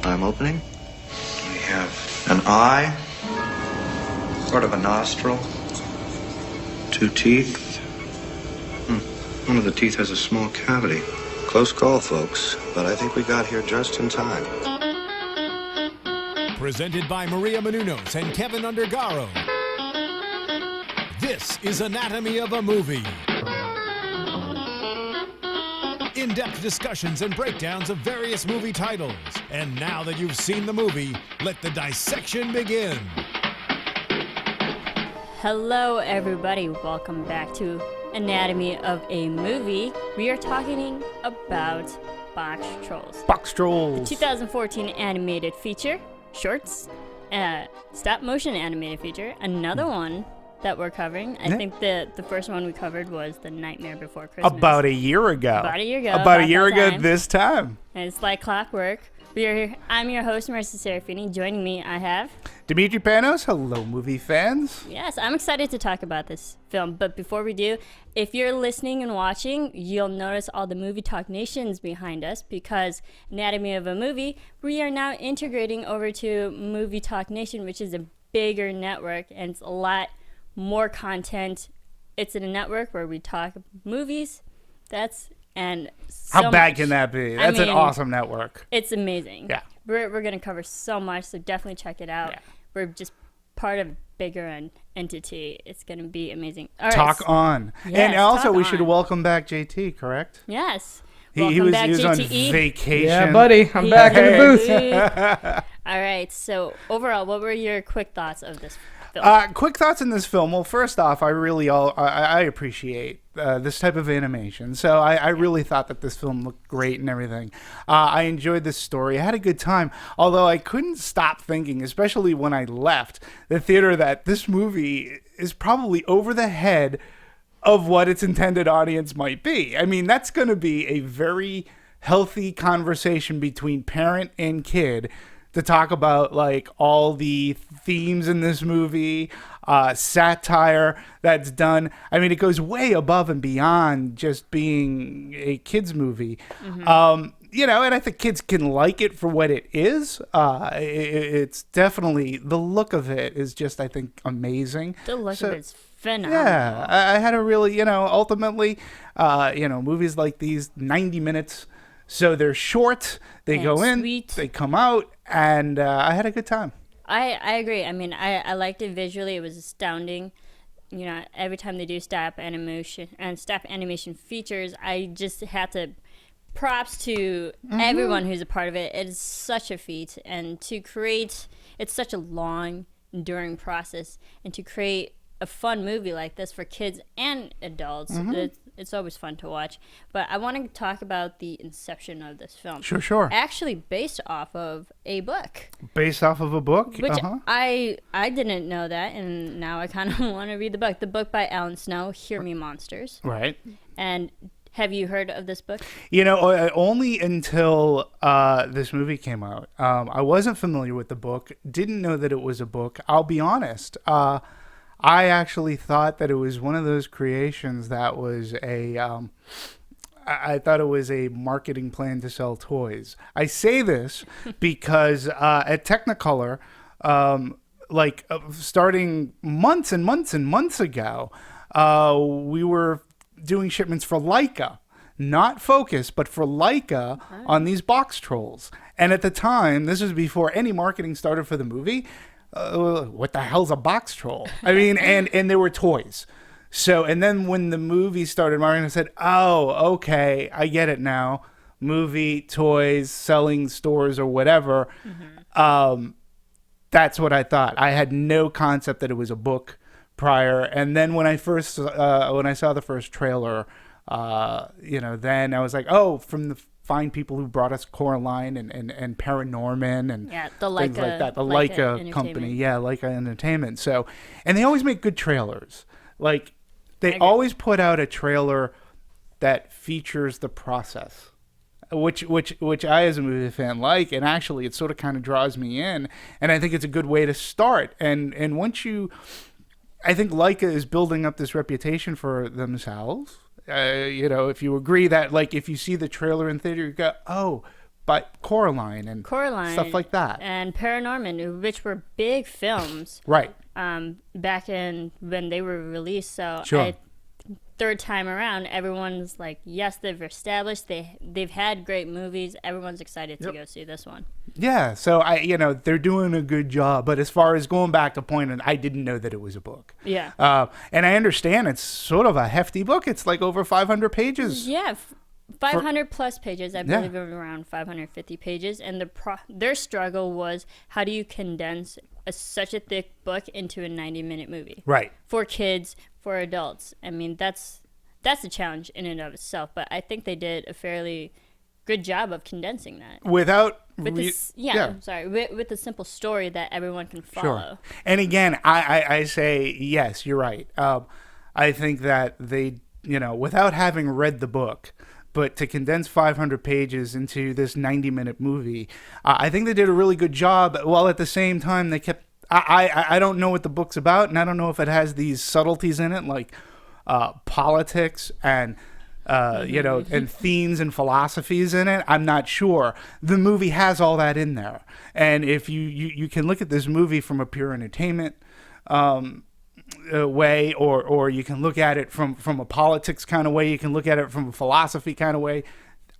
I'm opening. We have an eye, sort of a nostril, 2 teeth. One of the teeth has a small cavity. Close call, folks, but I think we got here just in time. Presented by Maria Menounos and Kevin Undergaro. This is Anatomy of a Movie. In-depth discussions and breakdowns of various movie titles. And now that you've seen the movie, let the dissection begin. Hello, everybody. Welcome back to Anatomy of a Movie. We are talking about Boxtrolls. Boxtrolls. The 2014 animated feature, shorts, stop-motion animated feature. Another one that we're covering. I think the first one we covered was The Nightmare Before Christmas. About a year ago. About a year ago this time. And it's like clockwork. I'm your host, Marisa Serafini. Joining me, I have... Demetri, Panos. Hello, movie fans. Yes, I'm excited to talk about this film. But before we do, if you're listening and watching, you'll notice all the Movie Talk Nations behind us because Anatomy of a Movie, we are now integrating over to Movie Talk Nation, which is a bigger network and it's a lot more content. It's in a network where we talk movies. How bad can that be? That's an awesome network. It's amazing. Yeah. We're going to cover so much, so definitely check it out. Yeah. We're just part of a bigger entity. It's going to be amazing. All right. Talk on. Yes, and also, we should welcome back JT, correct? Yes. He was on vacation. Yeah, buddy. I'm back in the booth. All right. So, overall, what were your quick thoughts of this film? Quick thoughts in this film. Well, first off, I appreciate this type of animation. So I really thought that this film looked great and everything. I enjoyed this story. I had a good time. Although I couldn't stop thinking, especially when I left the theater, that this movie is probably over the head of what its intended audience might be. I mean, that's going to be a very healthy conversation between parent and kid to talk about like all the themes in this movie, satire that's done. I mean, it goes way above and beyond just being a kids movie. Mm-hmm. And I think kids can like it for what it is. It's definitely, the look of it is just, I think, amazing. The look of it's phenomenal. Yeah, I had a really, ultimately, movies like these, 90 minutes. So they're short, they go in, they come out, and I had a good time. I agree. I mean, I liked it visually. It was astounding. Every time they do stop animation features, I just had to props to everyone who's a part of it. It is such a feat. And to create, it's such a long, enduring process. And to create a fun movie like this for kids and adults, it's always fun to watch. But I want to talk about the inception of this film. Sure. Actually based off of a book. Based off of a book? Which I didn't know that, and now I kind of want to read the book. The book by Elle Snow, Hear Me Monsters. Right. And have you heard of this book? Only until this movie came out. I wasn't familiar with the book, didn't know that it was a book. I'll be honest. I actually thought that it was one of those creations that was I thought it was a marketing plan to sell toys. I say this because at Technicolor, starting months and months and months ago, we were doing shipments for Leica. Not Focus, but for Leica on these Boxtrolls. And at the time, this was before any marketing started for the movie, what the hell's a Boxtroll? I mean, and there were toys. So, and then when the movie started marketing, I said, oh, okay, I get it now. Movie, toys, selling stores or whatever. Mm-hmm. That's what I thought. I had no concept that it was a book prior. And then when I saw the first trailer, then I was like, oh, from the fine people who brought us Coraline and Paranorman and the Leica, things like that. The Leica company. Yeah, Leica Entertainment. So, and they always make good trailers. Like, they always put out a trailer that features the process, which I as a movie fan like, and actually it sort of kind of draws me in, and I think it's a good way to start. And once I think Leica is building up this reputation for themselves. If you agree that, like, if you see the trailer in theater, you go, oh, but Coraline and stuff like that. And Paranorman, which were big films. Right. Back in when they were released. So Sure. Third time around, everyone's like, yes, they've established, they've had great movies. Everyone's excited to go see this one. Yeah, so they're doing a good job. But as far as going back to point, I didn't know that it was a book. Yeah. And I understand it's sort of a hefty book. It's like over 500 pages. Yeah, 500 plus pages. I believe it was around 550 pages. And their struggle was, how do you condense such a thick book into a 90-minute movie? Right. For kids, for adults. I mean, that's a challenge in and of itself. But I think they did a fairly good job of condensing that. With a simple story that everyone can follow. Sure. And again, I say, yes, you're right. I think that they, without having read the book, but to condense 500 pages into this 90-minute movie, I think they did a really good job, while at the same time they kept... I don't know what the book's about, and I don't know if it has these subtleties in it, like politics and... and themes and philosophies in it. I'm not sure. The movie has all that in there. And if you can look at this movie from a pure entertainment way, or you can look at it from a politics kind of way, you can look at it from a philosophy kind of way,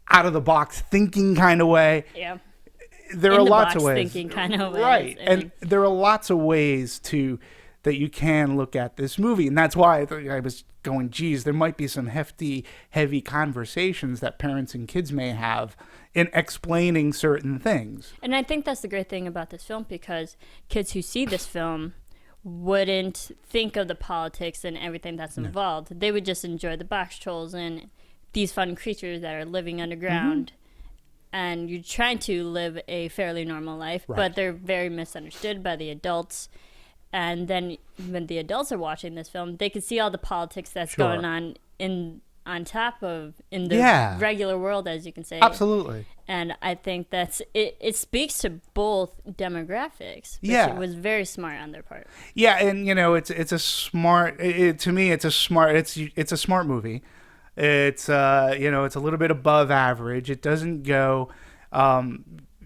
out of the box thinking kind of way. Yeah. There are lots of ways. Thinking kind of ways. Right. And there are lots of ways that you can look at this movie. And that's why I was going, geez, there might be some heavy conversations that parents and kids may have in explaining certain things. And I think that's the great thing about this film, because kids who see this film wouldn't think of the politics and everything that's involved. They would just enjoy the Boxtrolls and these fun creatures that are living underground. And you're trying to live a fairly normal life, but they're very misunderstood by the adults. And then when the adults are watching this film, they can see all the politics that's going on in the regular world, as you can say. Absolutely. And I think that's it speaks to both demographics, which it was very smart on their part. Yeah, and it's a smart to me it's a smart movie. It's it's a little bit above average. It doesn't go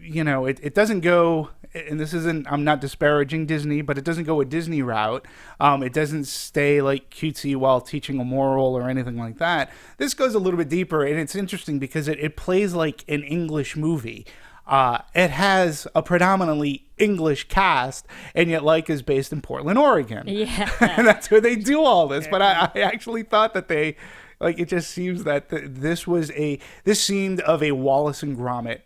it doesn't go, and I'm not disparaging Disney, but it doesn't go a Disney route. It doesn't stay like cutesy while teaching a moral or anything like that. This goes a little bit deeper, and it's interesting because it plays like an English movie. It has a predominantly English cast, and yet is based in Portland, Oregon. Yeah. And that's where they do all this. But I actually thought that they, it just seems that this seemed of a Wallace and Gromit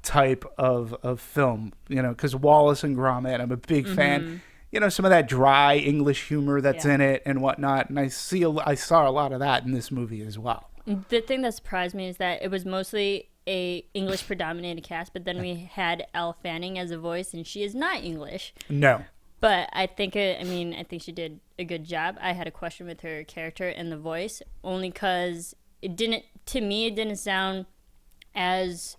type of film, because Wallace and Gromit, I'm a big fan. Some of that dry English humor that's in it and whatnot, and I saw a lot of that in this movie as well. The thing that surprised me is that it was mostly a English predominated cast, but then we had Elle Fanning as a voice, and she is not English. No. But I think she did a good job. I had a question with her character and the voice, only because it didn't sound as,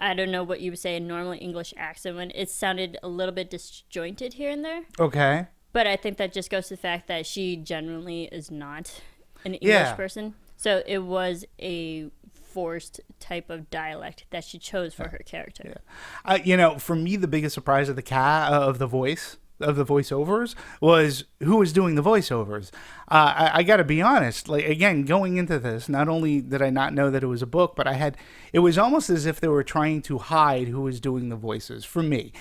I don't know what you would say, a normal English accent. When it sounded a little bit disjointed here and there. Okay. But I think that just goes to the fact that she generally is not an English person. So it was a forced type of dialect that she chose for her character. Yeah. For me, the biggest surprise of the voiceovers was who was doing the voiceovers. I got to be honest, again, going into this, not only did I not know that it was a book, but it was almost as if they were trying to hide who was doing the voices for me.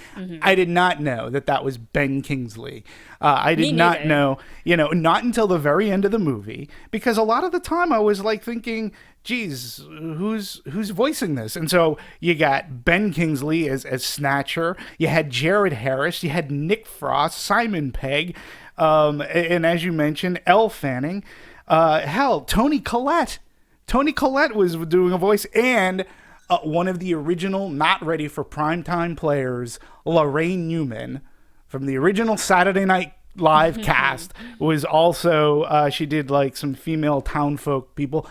I did not know that was Ben Kingsley. I did not know, not until the very end of the movie, because a lot of the time I was thinking, geez, who's voicing this? And so you got Ben Kingsley as Snatcher, you had Jared Harris, you had Nick Frost, Simon Pegg, and as you mentioned, Elle Fanning, Toni Collette. Toni Collette was doing a voice, and one of the original not ready for primetime players, Lorraine Newman, from the original Saturday Night Live cast, was also, she did some female townfolk people.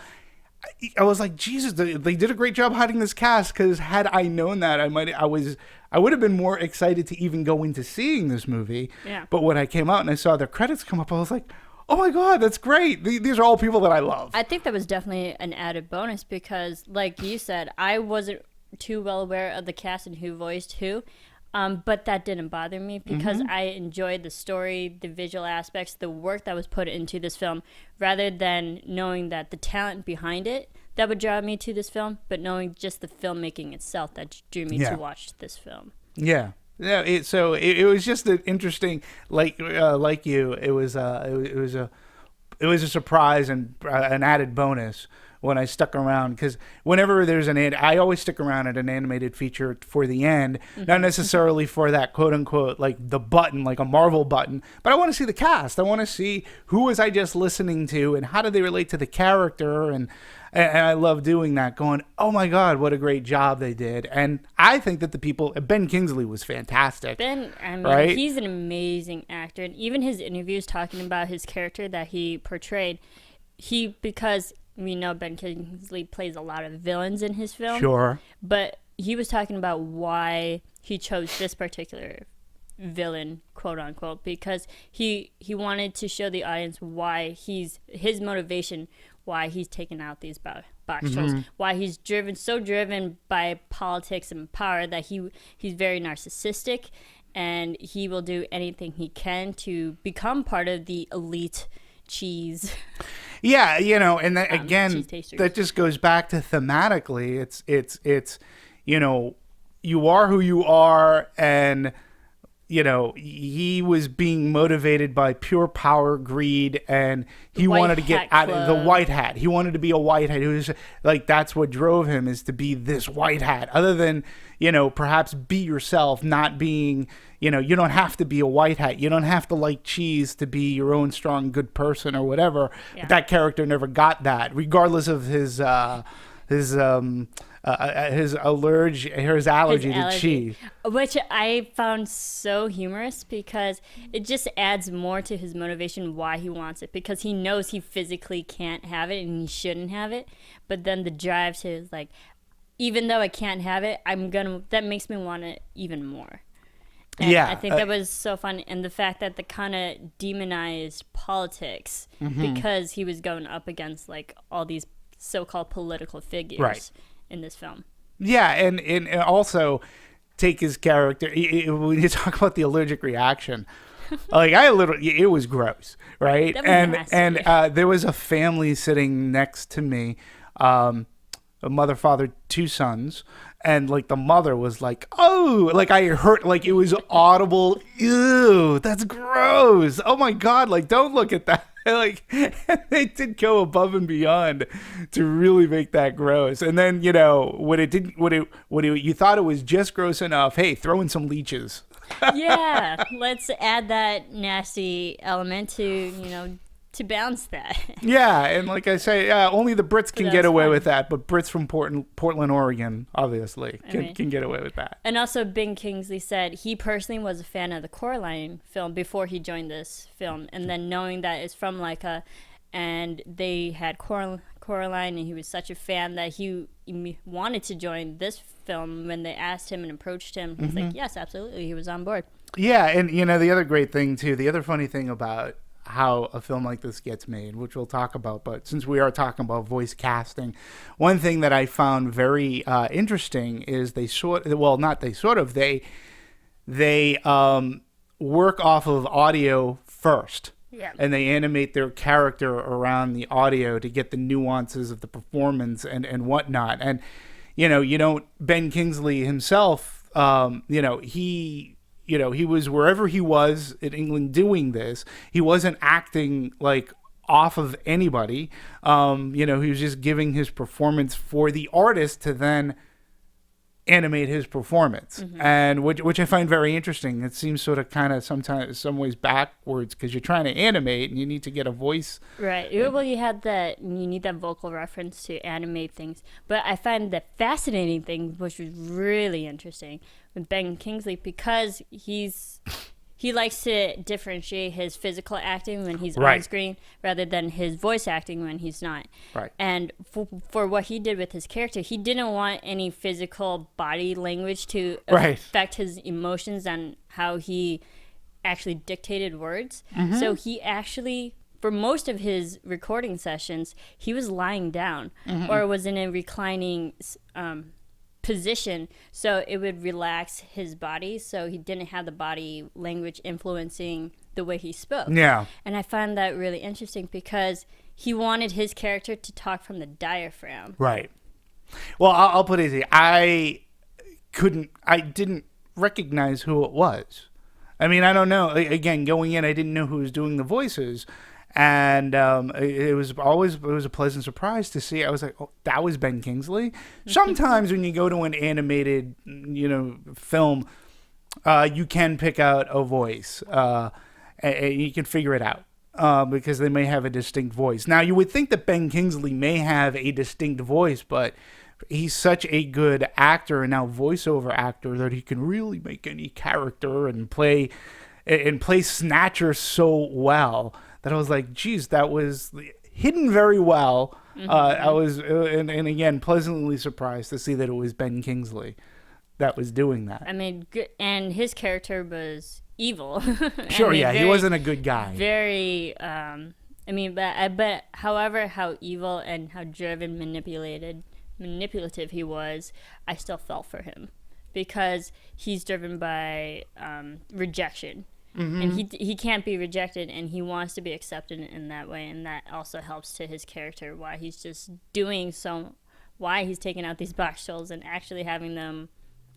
I was like, Jesus, they did a great job hiding this cast, because had I known that, I would have been more excited to even go into seeing this movie. Yeah. But when I came out and I saw their credits come up, I was like, oh my God, that's great. These are all people that I love. I think that was definitely an added bonus because, like you said, I wasn't too well aware of the cast and who voiced who. But that didn't bother me because I enjoyed the story, the visual aspects, the work that was put into this film, rather than knowing that the talent behind it that would draw me to this film, but knowing just the filmmaking itself that drew me to watch this film. Yeah. Yeah, it was just an interesting, like you, it was a surprise and an added bonus when I stuck around, because whenever there's I always stick around at an animated feature for the end, not necessarily for that quote unquote like the button, like a Marvel button, but I want to see the cast. I want to see who was I just listening to and how do they relate to the character, and I love doing that, going, oh my God, what a great job they did. And I think that Ben Kingsley was fantastic. Right? He's an amazing actor. And even his interviews talking about his character that he portrayed, because we know Ben Kingsley plays a lot of villains in his film. Sure. But he was talking about why he chose this particular villain, quote unquote, because he wanted to show the audience why his motivation, why he's taken out these Boxtrolls, why he's driven by politics and power, that he's very narcissistic, and he will do anything he can to become part of the elite cheese. Yeah, and that, again, that just goes back to thematically. It's you are who you are, and he was being motivated by pure power, greed, and he wanted to get out of the white hat. He wanted to be a white hat. He was like, that's what drove him, is to be this white hat. Other than, perhaps be yourself, not being, you don't have to be a white hat. You don't have to like cheese to be your own strong, good person or whatever. Yeah. But that character never got that, regardless of his allergy to cheese, which I found so humorous, because it just adds more to his motivation why he wants it, because he knows he physically can't have it and he shouldn't have it, but then the drive to is like, even though I can't have it, that makes me want it even more. And I think that was so fun, and the fact that they kind of demonized politics because he was going up against like all these so-called political figures in this film. Yeah, and also take his character. When you talk about the allergic reaction, like it was gross, right? That was nasty. And there was a family sitting next to me, a mother, father, 2 sons. And like the mother was like, oh, like I heard, like it was audible. Ew, that's gross. Oh my God, like don't look at that. Like they did go above and beyond to really make that gross. And then when you thought it was just gross enough, hey, throw in some leeches. Yeah, let's add that nasty element to to balance that. Yeah, and like I say, only the Brits can get away with that, but Brits from Portland, Oregon, obviously, can get away with that. And also, Ben Kingsley said he personally was a fan of the Coraline film before he joined this film, and then knowing that it's from Leica, and they had Coraline, and he was such a fan that he wanted to join this film. When they asked him and approached him, he's like, yes, absolutely, he was on board. Yeah, and the other great thing, too, the other funny thing about how a film like this gets made, which we'll talk about, but since we are talking about voice casting, one thing that I found very interesting is they work off of audio first. Yeah. And they animate their character around the audio to get the nuances of the performance and whatnot. And Ben Kingsley himself, he was wherever he was in England doing this. He wasn't acting like off of anybody. He was just giving his performance for the artist to then animate his performance, and which I find very interesting. It seems sort of kind of sometimes some ways backwards, because you're trying to animate and you need to get a voice. Right. Well, you need that vocal reference to animate things. But I find the fascinating thing, which was really interesting, with Ben Kingsley, because he likes to differentiate his physical acting when he's on screen rather than his voice acting when he's not. Right. And for what he did with his character, he didn't want any physical body language to affect his emotions and how he actually dictated words. So he actually, for most of his recording sessions, he was lying down or was in a reclining position so it would relax his body, so he didn't have the body language influencing the way he spoke. Yeah. And I find that really interesting because he wanted his character to talk from the diaphragm. Right. Well, I'll put it easy. I didn't recognize who it was. I mean, I don't know. Again, going in, I didn't know who was doing the voices. And it was a pleasant surprise to see. I was like, oh, that was Ben Kingsley. Sometimes when you go to an animated, film, you can pick out a voice. And you can figure it out because they may have a distinct voice. Now, you would think that Ben Kingsley may have a distinct voice, but he's such a good actor and now voiceover actor that he can really make any character and play Snatcher so well that I was like, geez, that was hidden very well. I was, and again, pleasantly surprised to see that it was Ben Kingsley that was doing that. I mean, and his character was evil. Sure, he wasn't a good guy. Very, but however, how evil and how driven, manipulative he was, I still felt for him because he's driven by rejection. Mm-hmm. And he can't be rejected, and he wants to be accepted in that way, and that also helps to his character, why he's taking out these Boxtrolls and actually having them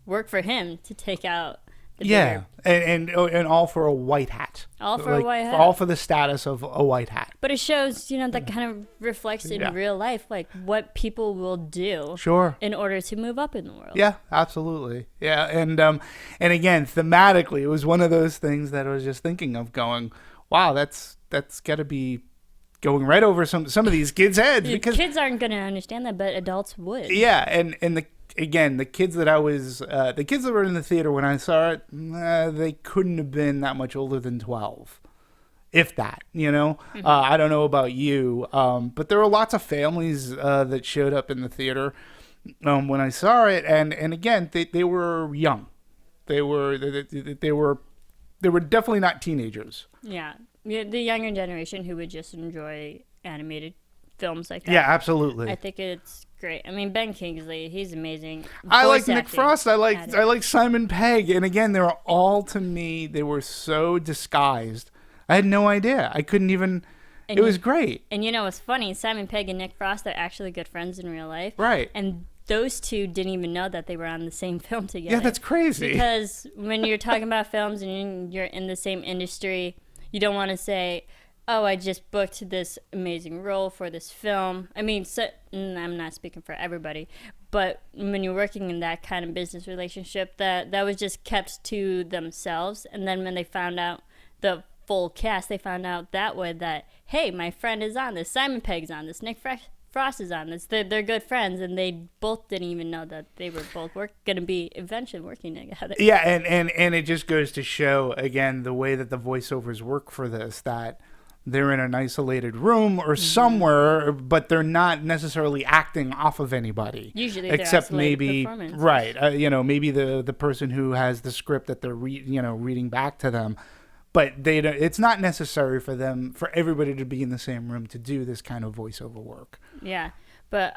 work for him to take out the bigger. And all for a white hat. All for a white hat. All for the status of a white hat. But it shows, that kind of reflects in real life, like what people will do in order to move up in the world. Yeah, absolutely. Yeah, and again, thematically, it was one of those things that I was just thinking of going, wow, that's got to be going right over some of these kids' heads. Because kids aren't going to understand that, but adults would. Yeah, and the kids that the kids that were in the theater when I saw it, they couldn't have been that much older than 12, if that. Mm-hmm. I don't know about you, but there were lots of families that showed up in the theater when I saw it, and again, they were young. They were definitely not teenagers. Yeah, the younger generation who would just enjoy animated films like that. Yeah, absolutely. I think it's great. I mean, Ben Kingsley, he's amazing. I like Nick Frost. I like Simon Pegg. And again, they were all, to me, they were so disguised. I had no idea. I couldn't even. It was great. And what's funny? Simon Pegg and Nick Frost are actually good friends in real life. Right. And those two didn't even know that they were on the same film together. Yeah, that's crazy. Because when you're talking about films and you're in the same industry, you don't want to say, oh, I just booked this amazing role for this film. I mean, I'm not speaking for everybody, but when you're working in that kind of business relationship, that was just kept to themselves. And then when they found out the full cast, they found out that way that, hey, my friend is on this, Simon Pegg's on this, Nick Frost is on this. They're good friends, and they both didn't even know that they were both going to be eventually working together. Yeah, and it just goes to show, again, the way that the voiceovers work for this, that they're in an isolated room or somewhere, but they're not necessarily acting off of anybody. Usually, except they're maybe right. Maybe the person who has the script that they're reading back to them, but it's not necessary for everybody to be in the same room to do this kind of voiceover work. Yeah, but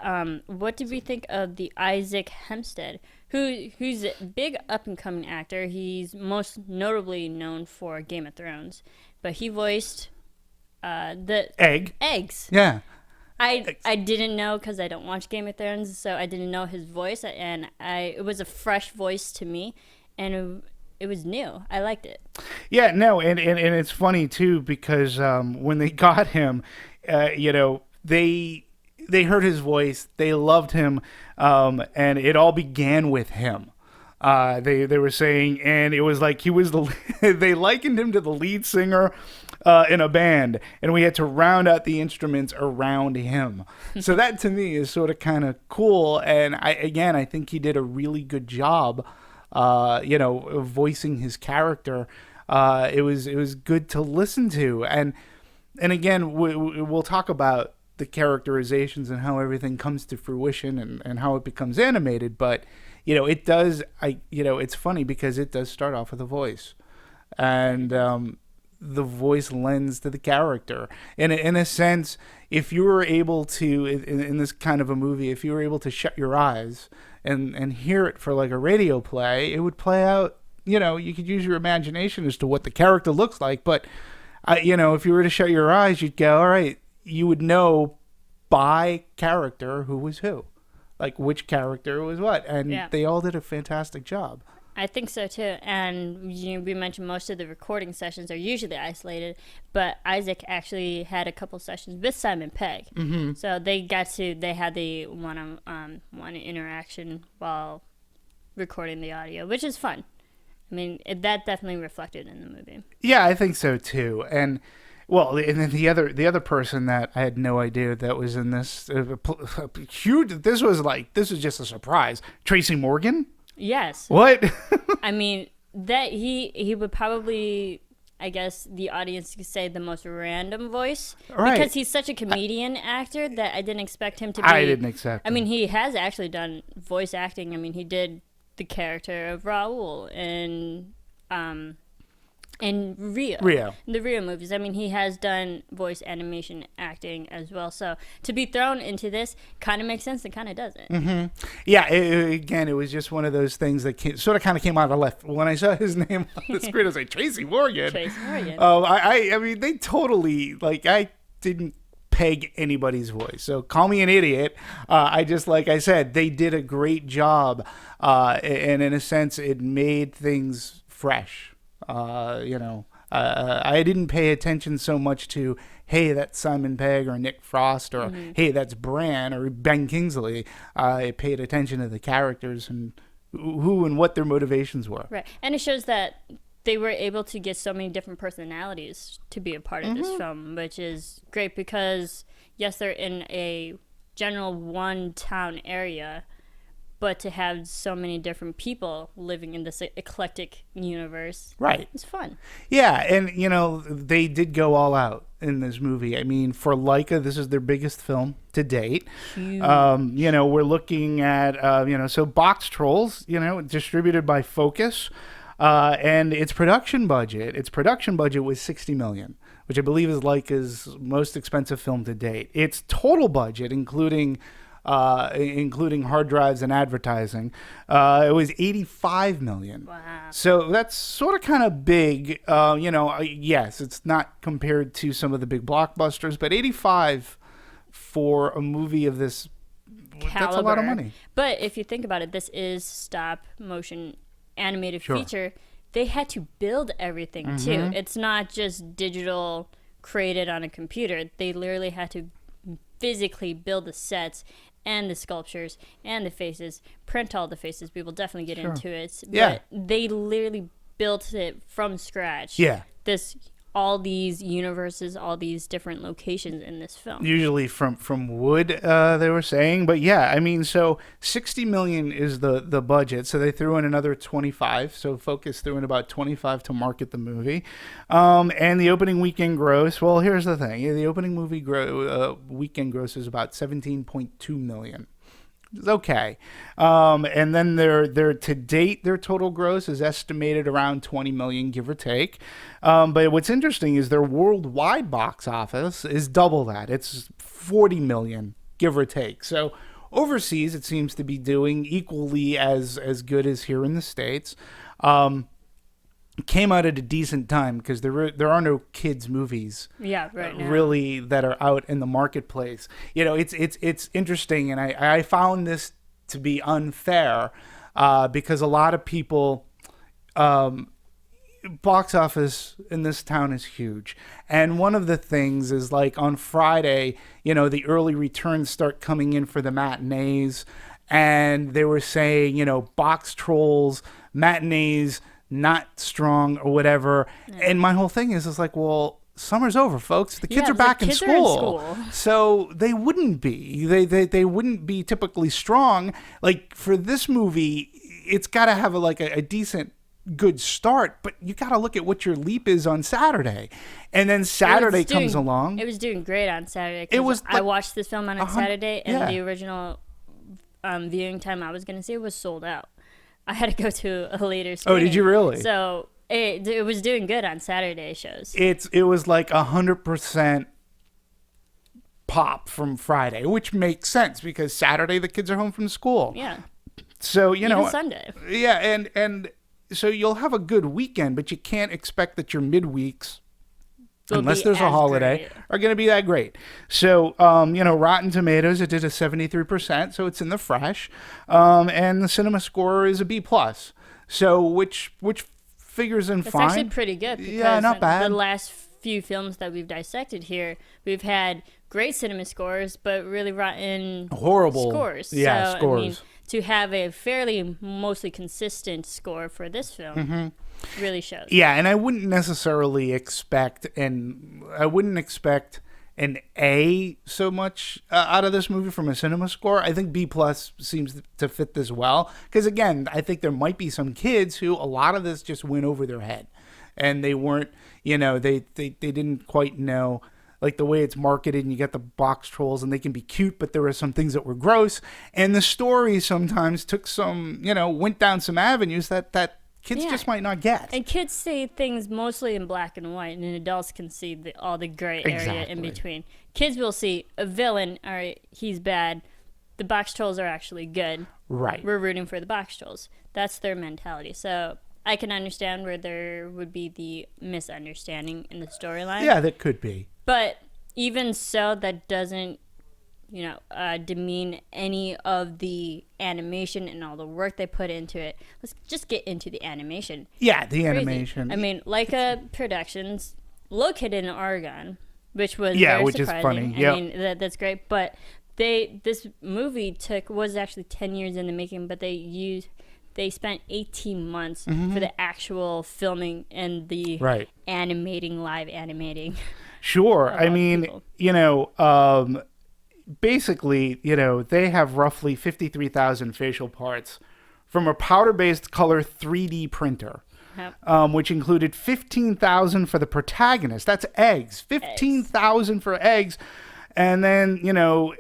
what did we think of the Isaac Hempstead, who's a big up and coming actor? He's most notably known for Game of Thrones, but he voiced the eggs. Yeah. I didn't know because I don't watch Game of Thrones, so I didn't know his voice, and it was a fresh voice to me, and it was new. I liked it. Yeah, no, and it's funny too because when they got him, they heard his voice, they loved him, and it all began with him. They were saying, and it was like he was they likened him to the lead singer in a band, and we had to round out the instruments around him. So that to me is sort of kind of cool, and I think he did a really good job, voicing his character. It was good to listen to, and again we'll talk about the characterizations and how everything comes to fruition and how it becomes animated, but it does. It's funny because it does start off with a voice, and the voice lends to the character. And in a sense, if you were able to, in this kind of a movie, if you were able to shut your eyes and hear it for like a radio play, it would play out, you know, you could use your imagination as to what the character looks like. But, you know, if you were to shut your eyes, you'd go, all right, you would know by character who was who, like which character was what. And they all did a fantastic job. I think so too, and we mentioned most of the recording sessions are usually isolated, but Isaac actually had a couple sessions with Simon Pegg, so they had the one interaction while recording the audio, which is fun. I mean, that definitely reflected in the movie. Yeah, I think so too, and. Well, and then the other person that I had no idea that was in this huge. This was just a surprise. Tracy Morgan. Yes. What? I mean, that he would probably, I guess the audience could say, the most random voice. Right. Because he's such a comedian actor that I didn't expect him to be. I didn't expect him. I mean, he has actually done voice acting. I mean, he did the character of Raoul in Rio. In the Rio movies. I mean, he has done voice animation acting as well. So to be thrown into this kind of makes sense and kind of doesn't. Mm-hmm. Yeah, again, it was just one of those things that sort of kind of came out of left. When I saw his name on the screen, I was like, Tracy Morgan. Tracy Morgan. I mean, they totally, like, I didn't peg anybody's voice. So call me an idiot. I just, like I said, they did a great job. And in a sense, it made things fresh. I didn't pay attention so much to, hey, that's Simon Pegg or Nick Frost or, hey, that's Bran or Ben Kingsley. I paid attention to the characters and who and what their motivations were. Right. And it shows that they were able to get so many different personalities to be a part of this film, which is great because, yes, they're in a general one-town area, but to have so many different people living in this eclectic universe, right, it's fun. Yeah, and you know they did go all out in this movie. I mean, for Leica, this is their biggest film to date. You know, we're looking at so Boxtrolls, distributed by Focus, and its production budget was $60 million, which I believe is Leica's most expensive film to date. Its total budget, including hard drives and advertising, it was $85 million. Wow. So that's sort of kind of big. Yes, it's not compared to some of the big blockbusters, but 85 for a movie of this caliber, that's a lot of money. But if you think about it, this is stop motion animated feature. They had to build everything too. It's not just digital created on a computer. They literally had to physically build the sets and the sculptures and the faces, print all the faces. We will definitely get into it. But they literally built it from scratch. Yeah. All these universes, all these different locations in this film. Usually from wood, they were saying. But yeah, I mean, so $60 million is the budget. So they threw in another 25. So Focus threw in about 25 to market the movie. And the opening weekend gross, well, here's the thing. The opening movie weekend gross is about $17.2 million. It's okay. And then their to date, their total gross is estimated around $20 million, give or take. But what's interesting is their worldwide box office is double that. It's $40 million, give or take. So overseas, it seems to be doing equally as good as here in the States. Came out at a decent time because there are no kids movies now. Really that are out in the marketplace. It's interesting, and I found this to be unfair because a lot of people box office in this town is huge, and one of the things is like on Friday, the early returns start coming in for the matinees, and they were saying Boxtrolls matinees not strong or whatever. And my whole thing is like, well, summer's over, folks. The kids are back in school. So they wouldn't be. They wouldn't be typically strong. Like for this movie, it's got to have a decent good start, but you got to look at what your leap is on Saturday. And then Saturday comes along. It was doing great on Saturday. I watched this film on a Saturday, and the original viewing time I was going to say was sold out. I had to go to a later screening. Oh, did you really? So it was doing good on Saturday shows. It was like 100% pop from Friday, which makes sense because Saturday the kids are home from school. Yeah. So, you know, Even Sunday. Yeah, and so you'll have a good weekend, but you can't expect that your midweeks, unless there's a holiday, great. are going to be that great. So, you know, Rotten Tomatoes, it did a 73%, so it's in the fresh. And the cinema score is a B+. So, which figures in It's fine. actually pretty good because Yeah, not bad. the last few films that we've dissected here, we've had great cinema scores, but really rotten Horrible scores. Yeah, so, scores. I mean, to have a fairly mostly consistent score for this film really shows. Yeah, and I wouldn't necessarily expect an A so much out of this movie from a cinema score. I think B+ seems to fit this well because, again, I think there might be some kids who a lot of this just went over their head and they weren't, you know, they didn't quite know. Like the way it's marketed, and you get the Boxtrolls, and they can be cute, but there were some things that were gross. And the story sometimes took some, you know, went down some avenues that kids just might not get. And kids see things mostly in black and white, and adults can see all the gray area Exactly. in between. Kids will see a villain, all right, he's bad. The Boxtrolls are actually good. Right. We're rooting for the Boxtrolls. That's their mentality. So I can understand where there would be the misunderstanding in the storyline. Yeah, that could be. But even so, that doesn't, you know, demean any of the animation and all the work they put into it. Let's just get into the animation. Yeah, the Crazy. animation. I mean, Leica Productions, located in Oregon, which was Yeah, very which is surprising. funny. Yep. I mean, that's great. But this movie was actually 10 years in the making, but they spent 18 months for the actual filming and the Right. live animating. Sure. I of mean, people. you know, basically, you know, they have roughly 53,000 facial parts from a powder-based color 3D printer, Yep. which included 15,000 for the protagonist. That's eggs. 15,000 for eggs. And then, you know,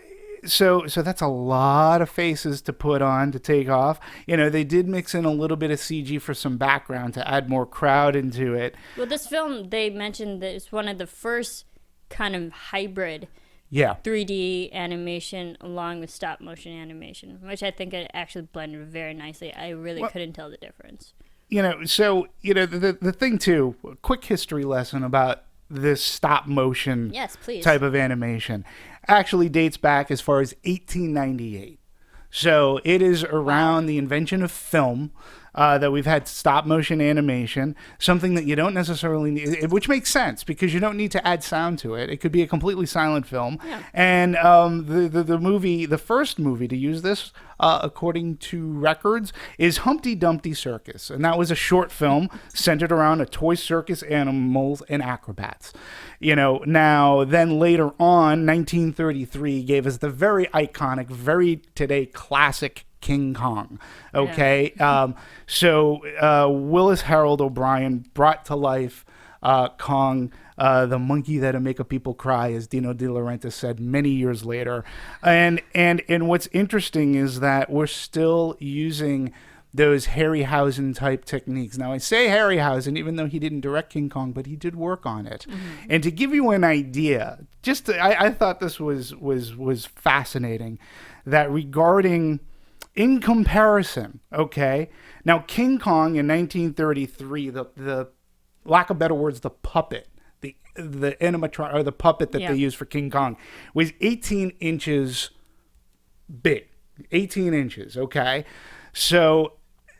so that's a lot of faces to put on, to take off. You know, they did mix in a little bit of CG for some background to add more crowd into it. Well, this film, they mentioned that it's one of the first kind of hybrid Yeah. 3D animation along with stop motion animation, which I think it actually blended very nicely. I really couldn't tell the difference. You know, so, you know, the thing too, a quick history lesson about this stop motion Yes, please. type of animation actually dates back as far as 1898. So it is around the invention of film that we've had stop motion animation, something that you don't necessarily need, which makes sense because you don't need to add sound to it. It could be a completely silent film. Yeah. And the first movie to use this, according to records, is Humpty Dumpty Circus. And that was a short film centered around a toy circus, animals, and acrobats. You know, now, then later on, 1933 gave us the very iconic, very today classic King Kong. Okay. So Willis Harold O'Brien brought to life Kong, the monkey that'll make a people cry, as Dino De Laurentiis said many years later. And what's interesting is that we're still using those Harryhausen type techniques. Now I say Harryhausen, even though he didn't direct King Kong, but he did work on it. Mm-hmm. And to give you an idea, I thought this was fascinating, that regarding, in comparison, okay, now King Kong in 1933, the lack of better words, the puppet, the animatronic, or the puppet that they used for King Kong, was 18 inches big. 18 inches, okay? So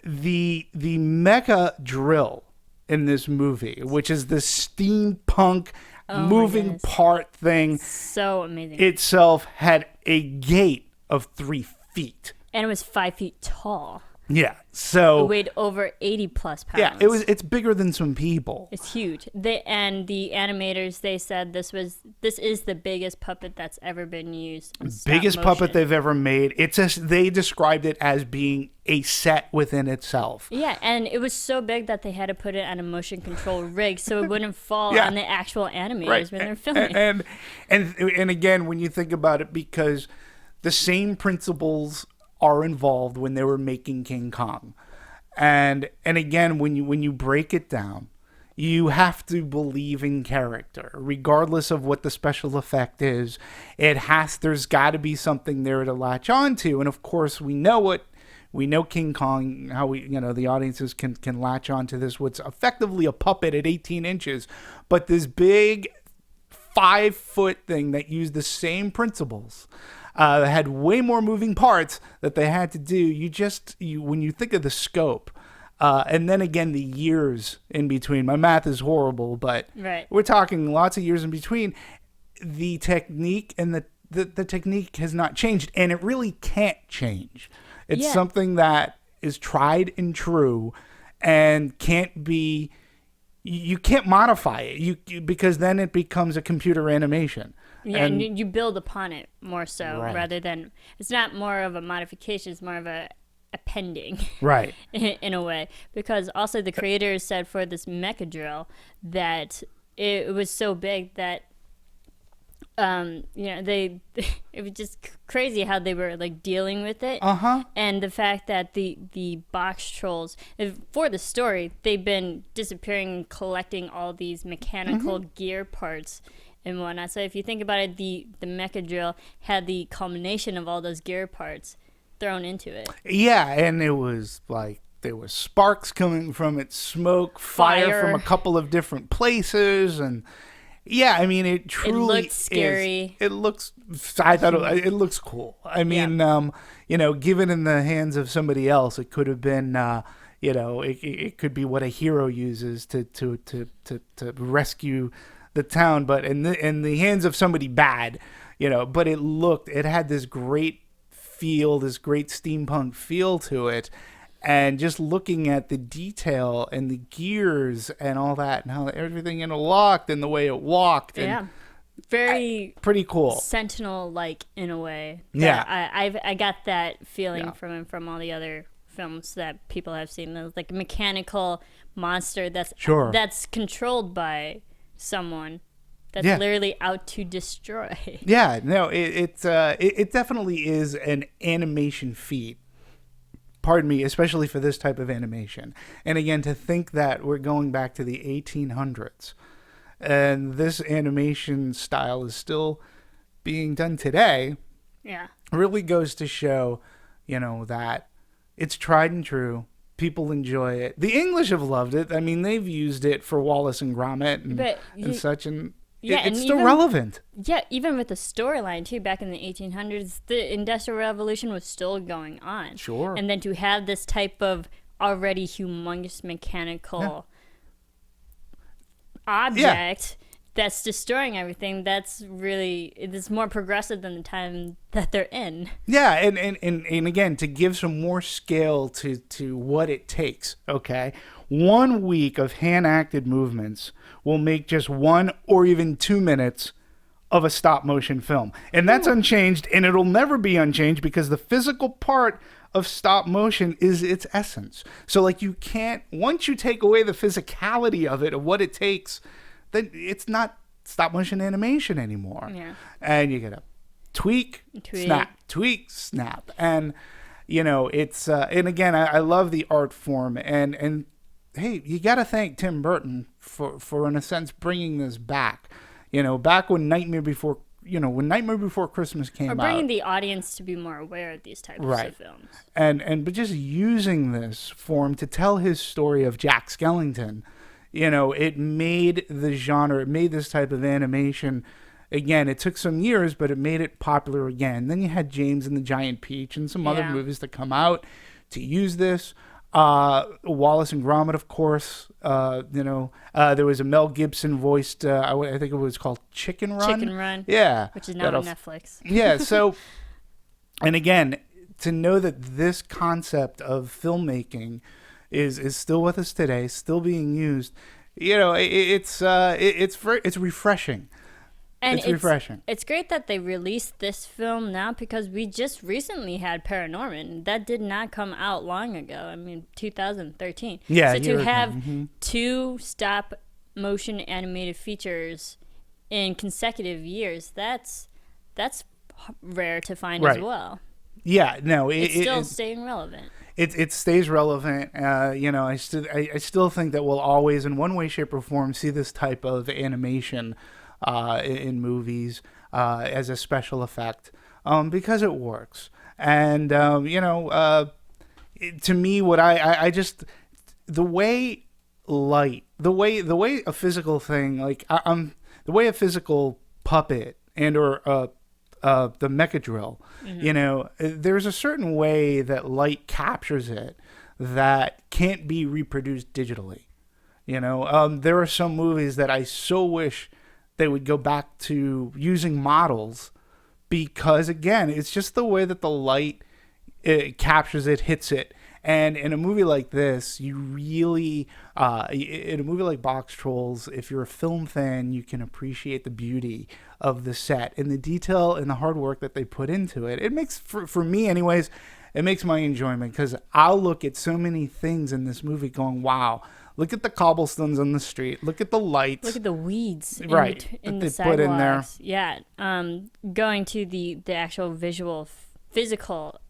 the Mecha drill in this movie, which is the steampunk moving part thing, So amazing. itself had a gate of 3 feet. And it was 5 feet tall. Yeah. So It weighed over 80 plus pounds. yeah, it's bigger than some people. It's huge. The animators, they said this is the biggest puppet that's ever been used. In stop Biggest motion. puppet they've ever made. They described it as being a set within itself. Yeah, and it was so big that they had to put it on a motion control rig so it wouldn't fall Yeah. on the actual animators Right. when they're filming. And again, when you think about it, because the same principles are involved when they were making King Kong. And again, when you break it down, you have to believe in character, regardless of what the special effect is. There's got to be something there to latch on to. And of course, we know King Kong, how the audiences can latch on to this, what's effectively a puppet at 18 inches, but this big 5-foot thing that used the same principles, had way more moving parts that they had to do. When you think of the scope, and then again, the years in between. My math is horrible, but we're talking lots of years in between. The technique and the technique has not changed, and it really can't change. It's something that is tried and true and you can't modify it because then it becomes a computer animation. Yeah, and you build upon it more so rather than, it's not more of a modification, it's more of a appending, right? in a way, because also the creators said for this Mecha drill that it was so big that it was just crazy how they were like dealing with it, and the fact that the Boxtrolls, for the story, they've been disappearing and collecting all these mechanical gear parts and whatnot. So if you think about it, the Mecha drill had the culmination of all those gear parts thrown into it. Yeah, and it was like there was sparks coming from it, smoke, fire from a couple of different places, and yeah, I mean, it truly looked scary. It looks. I thought it looks cool. I mean, given in the hands of somebody else, it could have been. It could be what a hero uses to rescue the town, but in the hands of somebody bad, But it had this great feel, this great steampunk feel to it. And just looking at the detail and the gears and all that, and how everything interlocked and the way it walked, and very pretty cool, Sentinel-like in a way. Yeah, I got that feeling from all the other films that people have seen. There's like a mechanical monster that's controlled by someone that's literally out to destroy. Yeah, no, it definitely is an animation feat. Pardon me, especially for this type of animation. And again, to think that we're going back to the 1800s and this animation style is still being done today, really goes to show, that it's tried and true. People enjoy it. The English have loved it. I mean, they've used it for Wallace and Gromit and such, and it's still relevant. Yeah, even with the storyline, too, back in the 1800s, the Industrial Revolution was still going on. Sure. And then to have this type of already humongous mechanical object that's destroying everything, it's more progressive than the time that they're in. Yeah, and again, to give some more scale to what it takes, okay? 1 week of hand-acted movements will make just 1 or even 2 minutes of a stop-motion film. And that's unchanged, and it'll never be unchanged because the physical part of stop motion is its essence. So, like, you can't, once you take away the physicality of it, of what it takes, then it's not stop-motion animation anymore. Yeah. And you gotta tweak, snap, tweak, snap. And, it's, and again, I love the art form, and hey, you got to thank Tim Burton for in a sense bringing this back. Back when Nightmare Before Christmas came out, or bringing the audience to be more aware of these types of films. But just using this form to tell his story of Jack Skellington, it made the genre, it made this type of animation. Again, it took some years, but it made it popular again. Then you had James and the Giant Peach and some other movies that come out to use this. Wallace and Gromit, of course. There was a Mel Gibson voiced, I think it was called Chicken Run. Chicken Run. Yeah. Which is now on Netflix. Yeah, so, and again, to know that this concept of filmmaking is still with us today, still being used, it's refreshing. And it's refreshing. It's great that they released this film now because we just recently had Paranorman. That did not come out long ago. 2013. Yeah. So to have 2 stop motion animated features in consecutive years, that's rare to find as well. Yeah, no, it's still staying relevant. it stays relevant. I still think that we'll always, in one way, shape, or form, see this type of animation in movies as a special effect because it works. And to me, what I just the way light, the way a physical thing the way a physical puppet and or the mecha drill, there's a certain way that light captures it that can't be reproduced digitally. There are some movies that I so wish they would go back to using models because, again, it's just the way that the light captures it, hits it. And in a movie like this, you really, in a movie like Boxtrolls, if you're a film fan, you can appreciate the beauty of the set and the detail and the hard work that they put into it. It makes, for me anyways, it makes my enjoyment because I'll look at so many things in this movie going, wow, look at the cobblestones on the street. Look at the lights. Look at the weeds in the they sidewalks. put in there. Yeah. Going to the actual visual, physical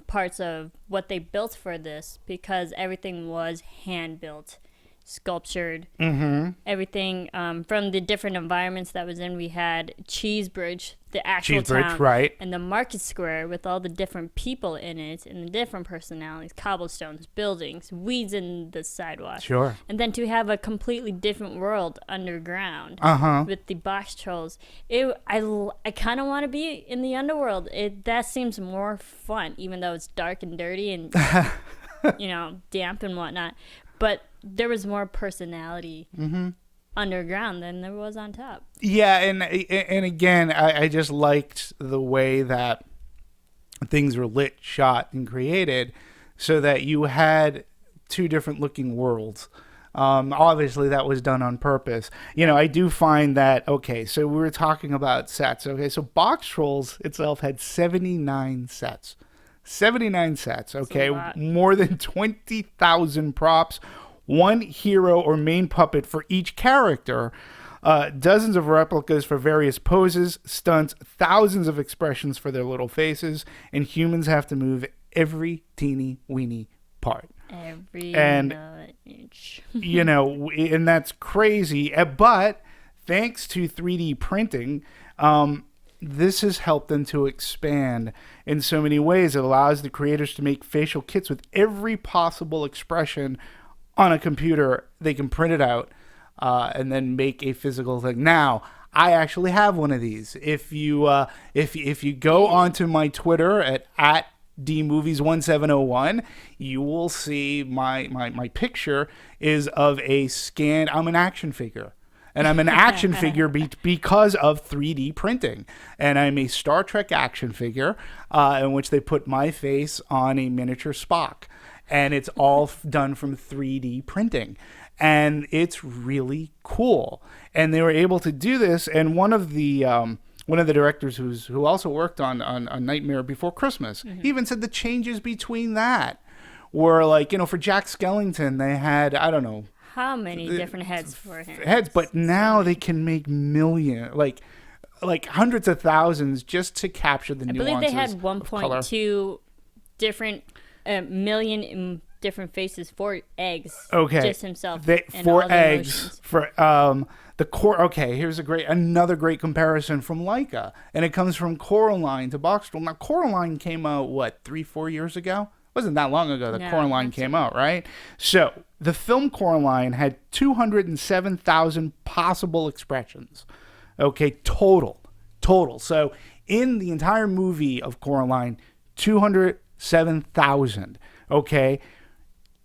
parts of what they built for this, because everything was hand built, sculptured. Everything from the different environments that was in. We had Cheesebridge, the actual town, right, and the market square with all the different people in it and the different personalities, cobblestones, buildings, weeds in the sidewalk. Sure. And then to have a completely different world underground with the Boxtrolls. I kind of want to be in the underworld. That seems more fun, even though it's dark and dirty and damp and whatnot. But there was more personality underground than there was on top. Yeah, and again, I just liked the way that things were lit, shot, and created so that you had two different looking worlds. Obviously, that was done on purpose. I do find that, okay, so we were talking about sets. Okay, so Boxtrolls itself had 79 sets. 79 sets, okay? More than 20,000 props, one hero or main puppet for each character, dozens of replicas for various poses, stunts, thousands of expressions for their little faces, and humans have to move every teeny weeny part. Every inch. And that's crazy. But thanks to 3D printing, this has helped them to expand in so many ways. It allows the creators to make facial kits with every possible expression on a computer. They can print it out and then make a physical thing. Now, I actually have one of these. If you go onto my Twitter at DMovies1701, you will see my picture is of a scanned. I'm an action figure. And I'm an action figure because of 3D printing. And I'm a Star Trek action figure in which they put my face on a miniature Spock. And it's all done from 3D printing. And it's really cool. And they were able to do this. And one of the directors who also worked on Nightmare Before Christmas, he even said the changes between that were for Jack Skellington, they had, I don't know, how many different heads for him? But now they can make millions, like hundreds of thousands, just to capture the nuances. I believe they had 1.2 different million different faces for eggs. Okay, just himself. For eggs for the core. Okay, here's another great comparison from Leica, and it comes from Coraline to Boxtroll. Now Coraline came out 3-4 years ago. Wasn't that long ago that Coraline came out, right? So the film Coraline had 207,000 possible expressions. Okay, total. So in the entire movie of Coraline, 207,000. Okay,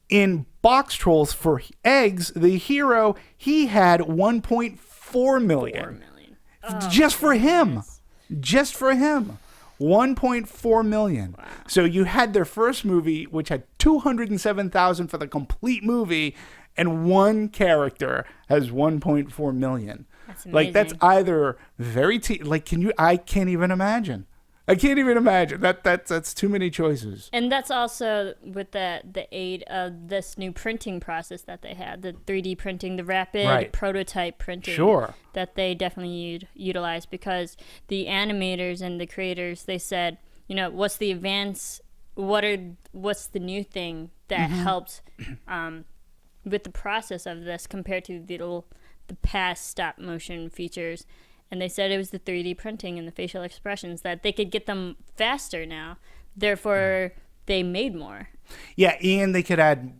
in Boxtrolls for eggs, the hero, he had 1.4 million. Just for him. 1.4 million. Wow. So you had their first movie, which had 207,000 for the complete movie, and one character has 1.4 million. That's amazing. That's either very I can't even imagine. That's too many choices. And that's also with the aid of this new printing process that they had, the 3D printing, the rapid prototype printing. Sure. That they definitely utilized, because the animators and the creators, they said, what's the advanced what's the new thing that helped with the process of this compared to the past stop motion features. And they said it was the 3D printing and the facial expressions, that they could get them faster now. Therefore, they made more. Yeah, and they could add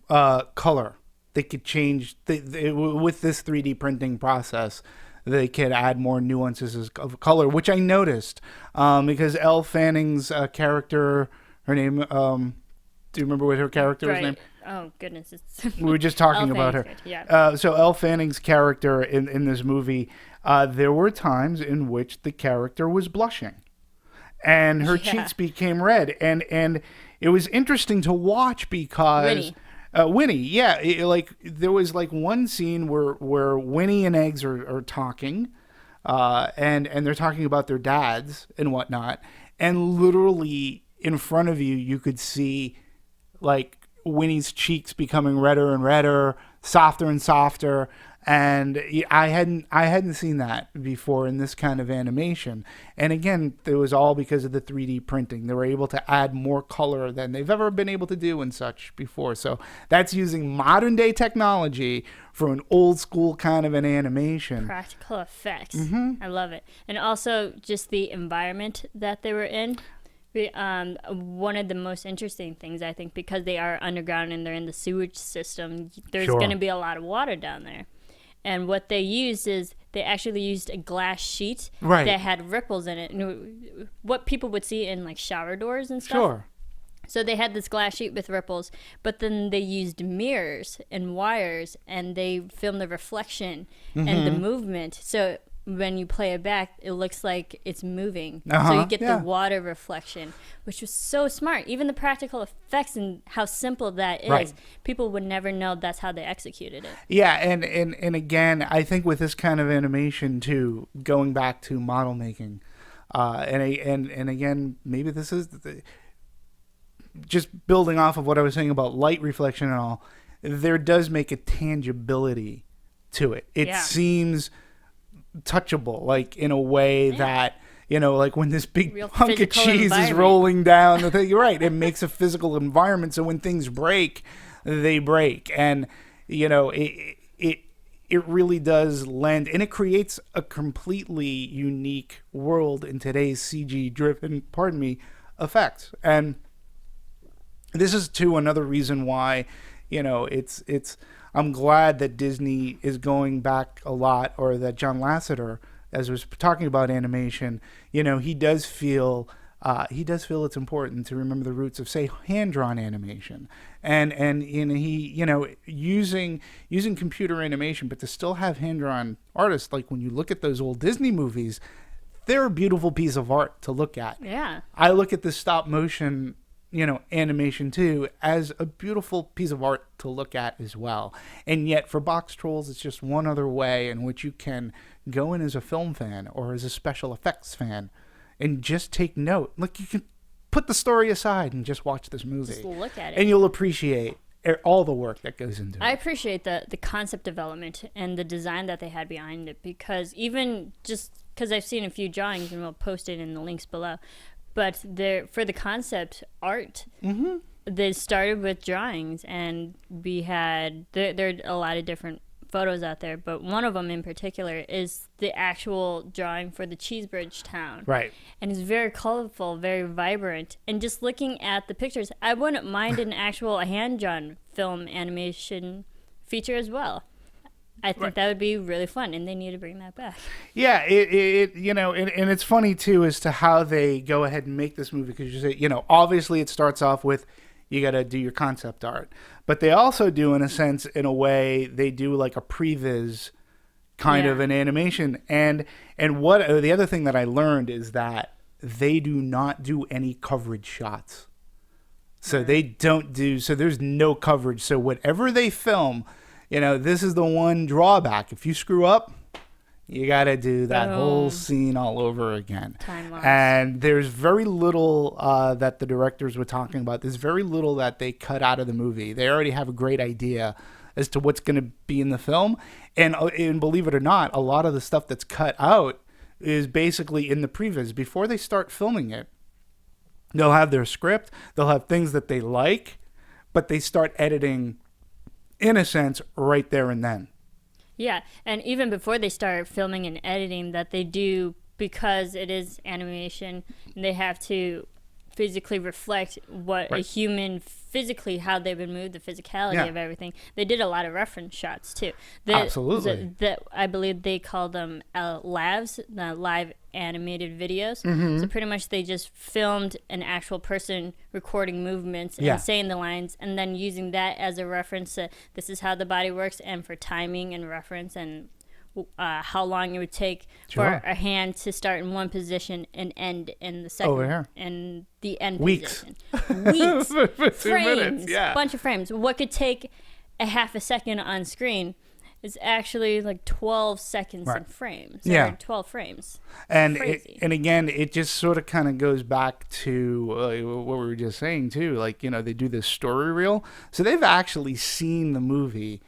color. They could change with this 3D printing process. They could add more nuances of color, which I noticed because Elle Fanning's character, her name. Do you remember what her character was named? Oh goodness, we were just talking about her. Yeah. So Elle Fanning's character in this movie, there were times in which the character was blushing, and her cheeks became red, and it was interesting to watch because Winnie, yeah, there was like one scene where Winnie and Eggs are talking, and they're talking about their dads and whatnot, and literally in front of you could see like Winnie's cheeks becoming redder and redder, softer and softer, and I hadn't seen that before in this kind of animation. And again, it was all because of the 3D printing. They were able to add more color than they've ever been able to do and such before. So that's using modern day technology for an old school kind of an animation. Practical effects. I love it. And also just the environment that they were in. One of the most interesting things, I think, because they are underground and they're in the sewage system, there's going to be a lot of water down there. And what they used is they actually used a glass sheet that had ripples in it. And what people would see in like shower doors and stuff. Sure. So they had this glass sheet with ripples, but then they used mirrors and wires, and they filmed the reflection and the movement. So when you play it back, it looks like it's moving. So you get the water reflection, which was so smart. Even the practical effects and how simple that is, people would never know that's how they executed it. Yeah, and again, I think with this kind of animation too, going back to model making, and again, maybe this is just building off of what I was saying about light reflection and all. There does make a tangibility to it. It seems touchable, like in a way that, like when this big Real hunk of cheese is rolling down the thing. You're right. It makes a physical environment. So when things break, they break. And, it really does lend, and it creates a completely unique world in today's CG driven, effects. And this is too another reason why, it's I'm glad that Disney is going back a lot, or that John Lasseter, as was talking about animation, he does feel it's important to remember the roots of, say, hand-drawn animation, and he using computer animation, but to still have hand-drawn artists. Like when you look at those old Disney movies, they're a beautiful piece of art to look at. Yeah, I look at the stop motion animation too as a beautiful piece of art to look at as well. And yet for Boxtrolls, it's just one other way in which you can go in as a film fan or as a special effects fan and just take note. Like, you can put the story aside and just watch this movie. Just look at it. And you'll appreciate all the work that goes into it. I appreciate the concept development and the design that they had behind it, because even just because I've seen a few drawings, and we'll post it in the links below, but for the concept art, they started with drawings, and we had there are a lot of different photos out there, but one of them in particular is the actual drawing for the Cheesebridge town. Right. And it's very colorful, very vibrant. And just looking at the pictures, I wouldn't mind an actual hand-drawn film animation feature as well. I think that would be really fun, and they need to bring that back. Yeah, and it's funny too as to how they go ahead and make this movie, because you say, obviously it starts off with, you got to do your concept art, but they also do, in a sense, in a way, they do like a previs kind of an animation. And what the other thing that I learned is that they do not do any coverage shots. So they don't do, so there's no coverage. So whatever they film, this is the one drawback. If you screw up, you got to do that whole scene all over again. Time loss. And there's very little that the directors were talking about. There's very little that they cut out of the movie. They already have a great idea as to what's going to be in the film. And believe it or not, a lot of the stuff that's cut out is basically in the previs. Before they start filming it, They'll have their script, they'll have things that they like, but they start editing, in a sense, right there and then. Yeah, and even before they start filming and editing, that they do, because it is animation, they have to physically reflect what a human physically, how they would move, the physicality of everything. They did a lot of reference shots too. Absolutely. That I believe they call them LAVs, the live animated videos. So pretty much they just filmed an actual person recording movements and saying the lines, and then using that as a reference to this is how the body works, and for timing and reference, and how long it would take for a hand to start in one position and end in the second, and the end position. Weeks, frames, bunch of frames. What could take a half a second on screen is actually like 12 seconds in frames. Or 12 frames. And again, it just sort of kind of goes back to what we were just saying too. Like, you know, they do this story reel, so they've actually seen the movie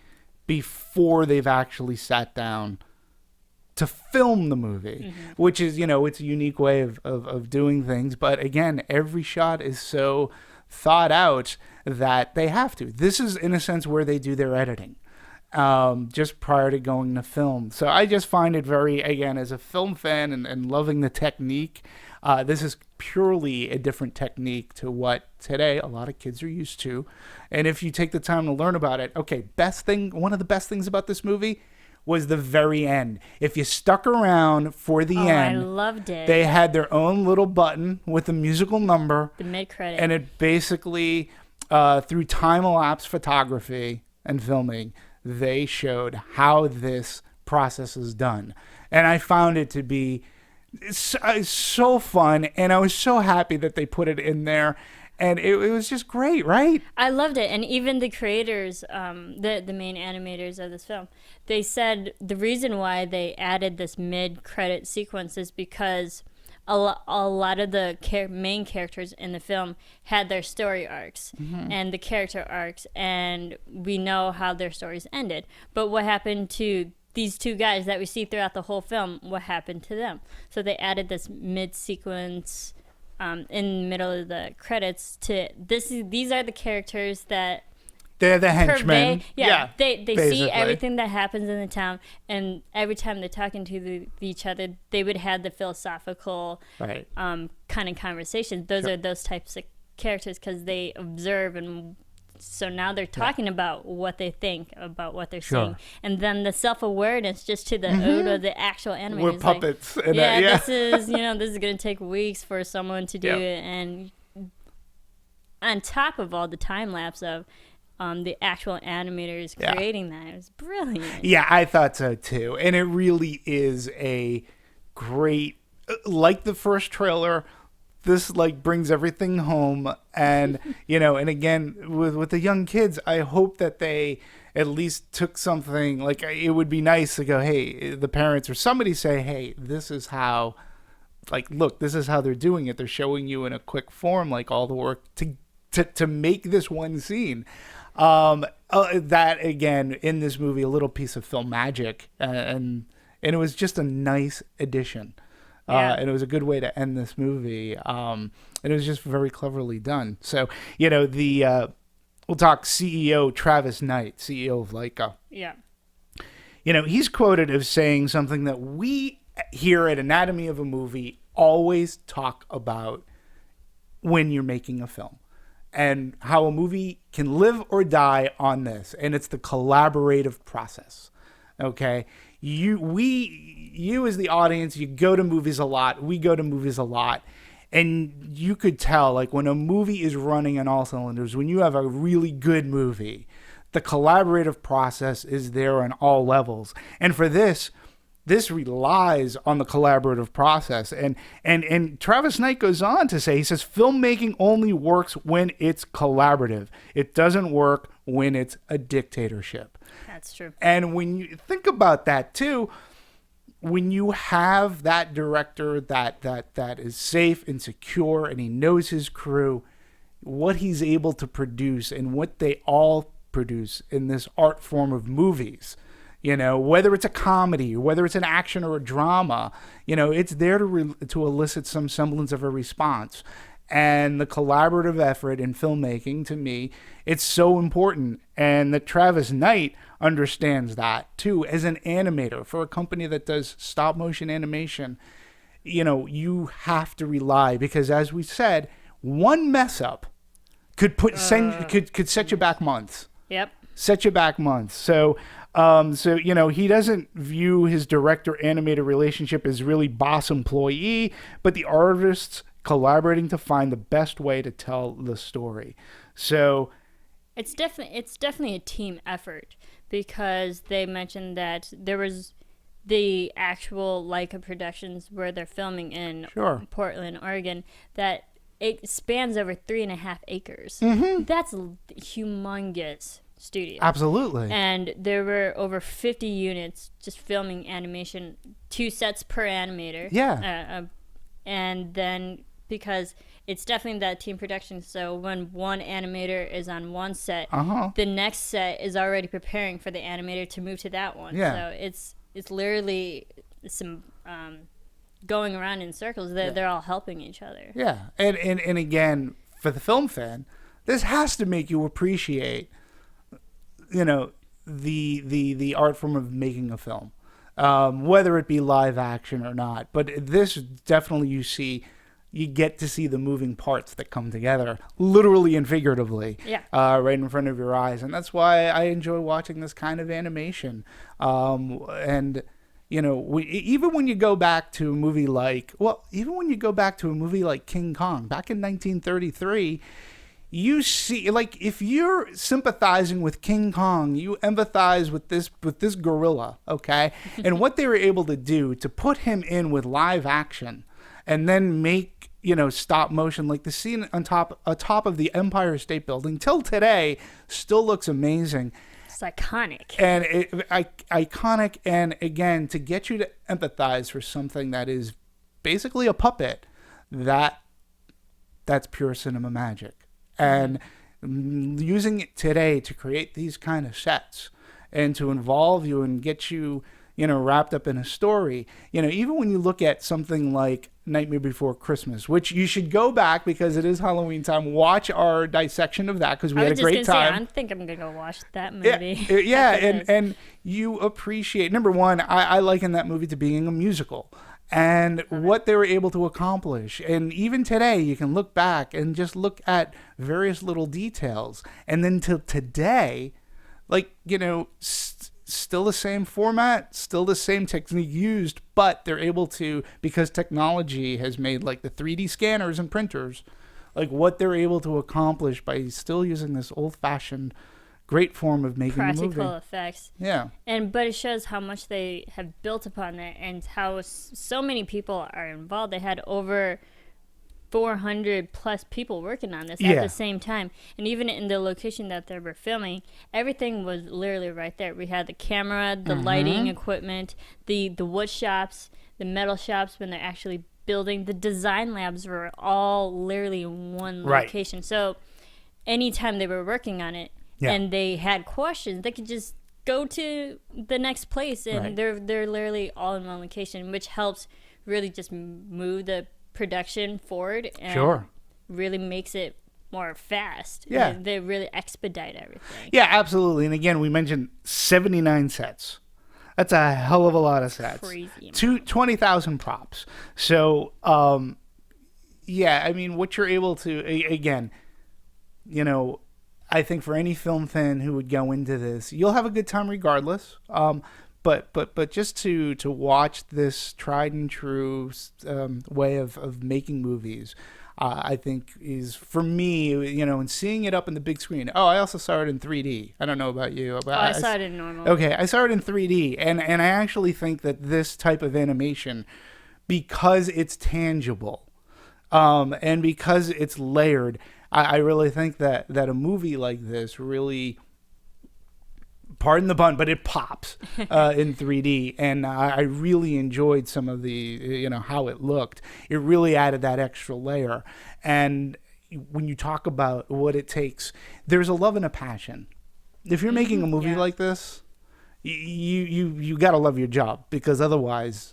before they've actually sat down to film the movie, which is, you know, it's a unique way of doing things. But again, every shot is so thought out that they have to. This is, in a sense, where they do their editing, just prior to going to film. So I just find it very, again, as a film fan and loving the technique, this is purely a different technique to what today a lot of kids are used to. And if you take the time to learn about it, one of the best things about this movie was the very end. If you stuck around for the end, I loved it. They had their own little button with a musical number. The mid-credit. And it basically, through time-lapse photography and filming, they showed how this process is done. And I found it to be so fun, and I was so happy that they put it in there, and it was just great, right? I loved it. And even the creators, the main animators of this film, they said the reason why they added this mid-credit sequence is because a lot of the main characters in the film had their story arcs and the character arcs, and we know how their stories ended. But what happened to these two guys that we see throughout the whole film, what happened to them? So they added this mid-sequence in the middle of the credits to these are the characters that they're the henchmen. They basically see everything that happens in the town, and every time they're talking to each other, they would have the philosophical kind of conversations. Those are those types of characters because they observe, and so now they're talking about what they think about what they're seeing, and then the self-awareness just to the ode of the actual animators. We're puppets. Like, this is this is going to take weeks for someone to do it, and on top of all the time lapse of the actual animators creating that, it was brilliant. Yeah, I thought so too, and it really is a great, like the first trailer. This like brings everything home, and and again with the young kids, I hope that they at least took something. Like, it would be nice to go, hey, the parents or somebody say, hey, this is how, like, look, this is how they're doing it. They're showing you in a quick form, like, all the work to make this one scene. That again in this movie, a little piece of film magic, and it was just a nice addition. And it was a good way to end this movie. And it was just very cleverly done. So, we'll talk CEO Travis Knight, CEO of Leica. Yeah. He's quoted as saying something that we here at Anatomy of a Movie always talk about when you're making a film, and how a movie can live or die on this. And it's the collaborative process. Okay. You as the audience, you go to movies a lot. We go to movies a lot. And you could tell, like, when a movie is running on all cylinders, when you have a really good movie, the collaborative process is there on all levels. And for this relies on the collaborative process. And Travis Knight goes on to say, he says, filmmaking only works when it's collaborative. It doesn't work when it's a dictatorship. That's true. And when you think about that too, when you have that director that is safe and secure, and he knows his crew, what he's able to produce and what they all produce in this art form of movies, whether it's a comedy, whether it's an action or a drama, it's there to elicit some semblance of a response. And the collaborative effort in filmmaking, to me, it's so important. And that Travis Knight understands that, too, as an animator for a company that does stop-motion animation. You know, you have to rely, because as we said, one mess-up could could set you back months. Yep. Set you back months. So you know, he doesn't view his director-animator relationship as really boss-employee, but the artists collaborating to find the best way to tell the story. So it's definitely a team effort, because they mentioned that there was the actual Leica productions where they're filming in Portland, Oregon, that it spans over 3.5 acres. Mm-hmm. That's humongous studio. Absolutely. And there were over 50 units just filming animation, 2 sets per animator. Yeah. And then, because it's definitely that team production, so when one animator is on one set, the next set is already preparing for the animator to move to that one. Yeah. So it's literally some going around in circles. They're all helping each other. Yeah. And again, for the film fan, this has to make you appreciate, you know, the art form of making a film, whether it be live action or not. But this definitely you get to see the moving parts that come together, literally and figuratively, right in front of your eyes. And that's why I enjoy watching this kind of animation. And, you know, even when you go back to a movie like King Kong, back in 1933, you see, like, if you're sympathizing with King Kong, you empathize with this gorilla, okay? And what they were able to do to put him in with live action and then make, you know, stop motion, like the scene atop of the Empire State Building till today still looks amazing. It's iconic. And iconic, and again, to get you to empathize for something that is basically a puppet, that's pure cinema magic. And using it today to create these kind of sets and to involve you and get you, you know, wrapped up in a story. You know, even when you look at something like Nightmare Before Christmas, which you should go back because it is Halloween time, watch our dissection of that, because we had a great time. I think I'm going to go watch that movie. Yeah, and you appreciate, number one, I liken that movie to being a musical. And what they were able to accomplish. And even today, you can look back and just look at various little details. And then till today, like, you know, still the same format, still the same technique used, but they're able to, because technology has made, like, the 3D scanners and printers, like, what they're able to accomplish by still using this old-fashioned great form of making a movie. Practical effects. Yeah. But it shows how much they have built upon that, and how so many people are involved. They had over 400 plus people working on this at the same time. And even in the location that they were filming, everything was literally right there. We had the camera, the lighting equipment, the wood shops, the metal shops when they're actually building. The design labs were all literally in one location. So anytime they were working on it, and they had questions, they could just go to the next place, and they're literally all in one location, which helps really just move the production forward and really makes it more fast. Yeah. They really expedite everything. Yeah, absolutely. And again, we mentioned 79 sets. That's a hell of a lot of sets. Crazy. 20,000 props. So, yeah, I mean, what you're able to, again, you know, I think for any film fan who would go into this, you'll have a good time regardless. But just to watch this tried and true way of making movies, I think is, for me, you know, and seeing it up in the big screen. Oh, I also saw it in 3D. I don't know about you. But I saw it in normal. Okay, I saw it in 3D, and I actually think that this type of animation, because it's tangible, and because it's layered, I really think that a movie like this really, pardon the pun, but it pops in 3D. And I really enjoyed some of the, you know, how it looked. It really added that extra layer. And when you talk about what it takes, there's a love and a passion. If you're making a movie like this, you got to love your job, because otherwise,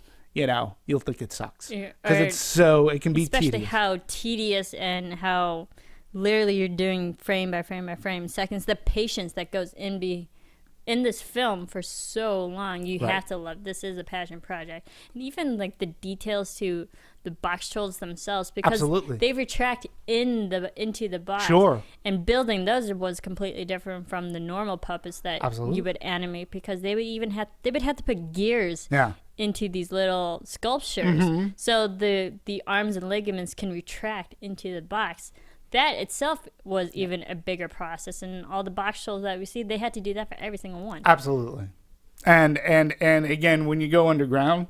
you'll think it sucks Yeah, because it can be especially tedious. how tedious and how literally you're doing frame by frame by frame, seconds. The patience that goes in this film for so long, you Right. have to love. This is a passion project, and even like the details to the Boxtrolls themselves, because Absolutely. they retract into the box. Sure. And building those was completely different from the normal puppets that Absolutely. you would animate, because they would have to put gears Yeah. into these little sculptures, Mm-hmm. so the arms and ligaments can retract into the box. That itself was even a bigger process, and all the box trolls that we see, they had to do that for every single one. Absolutely. And again, when you go underground,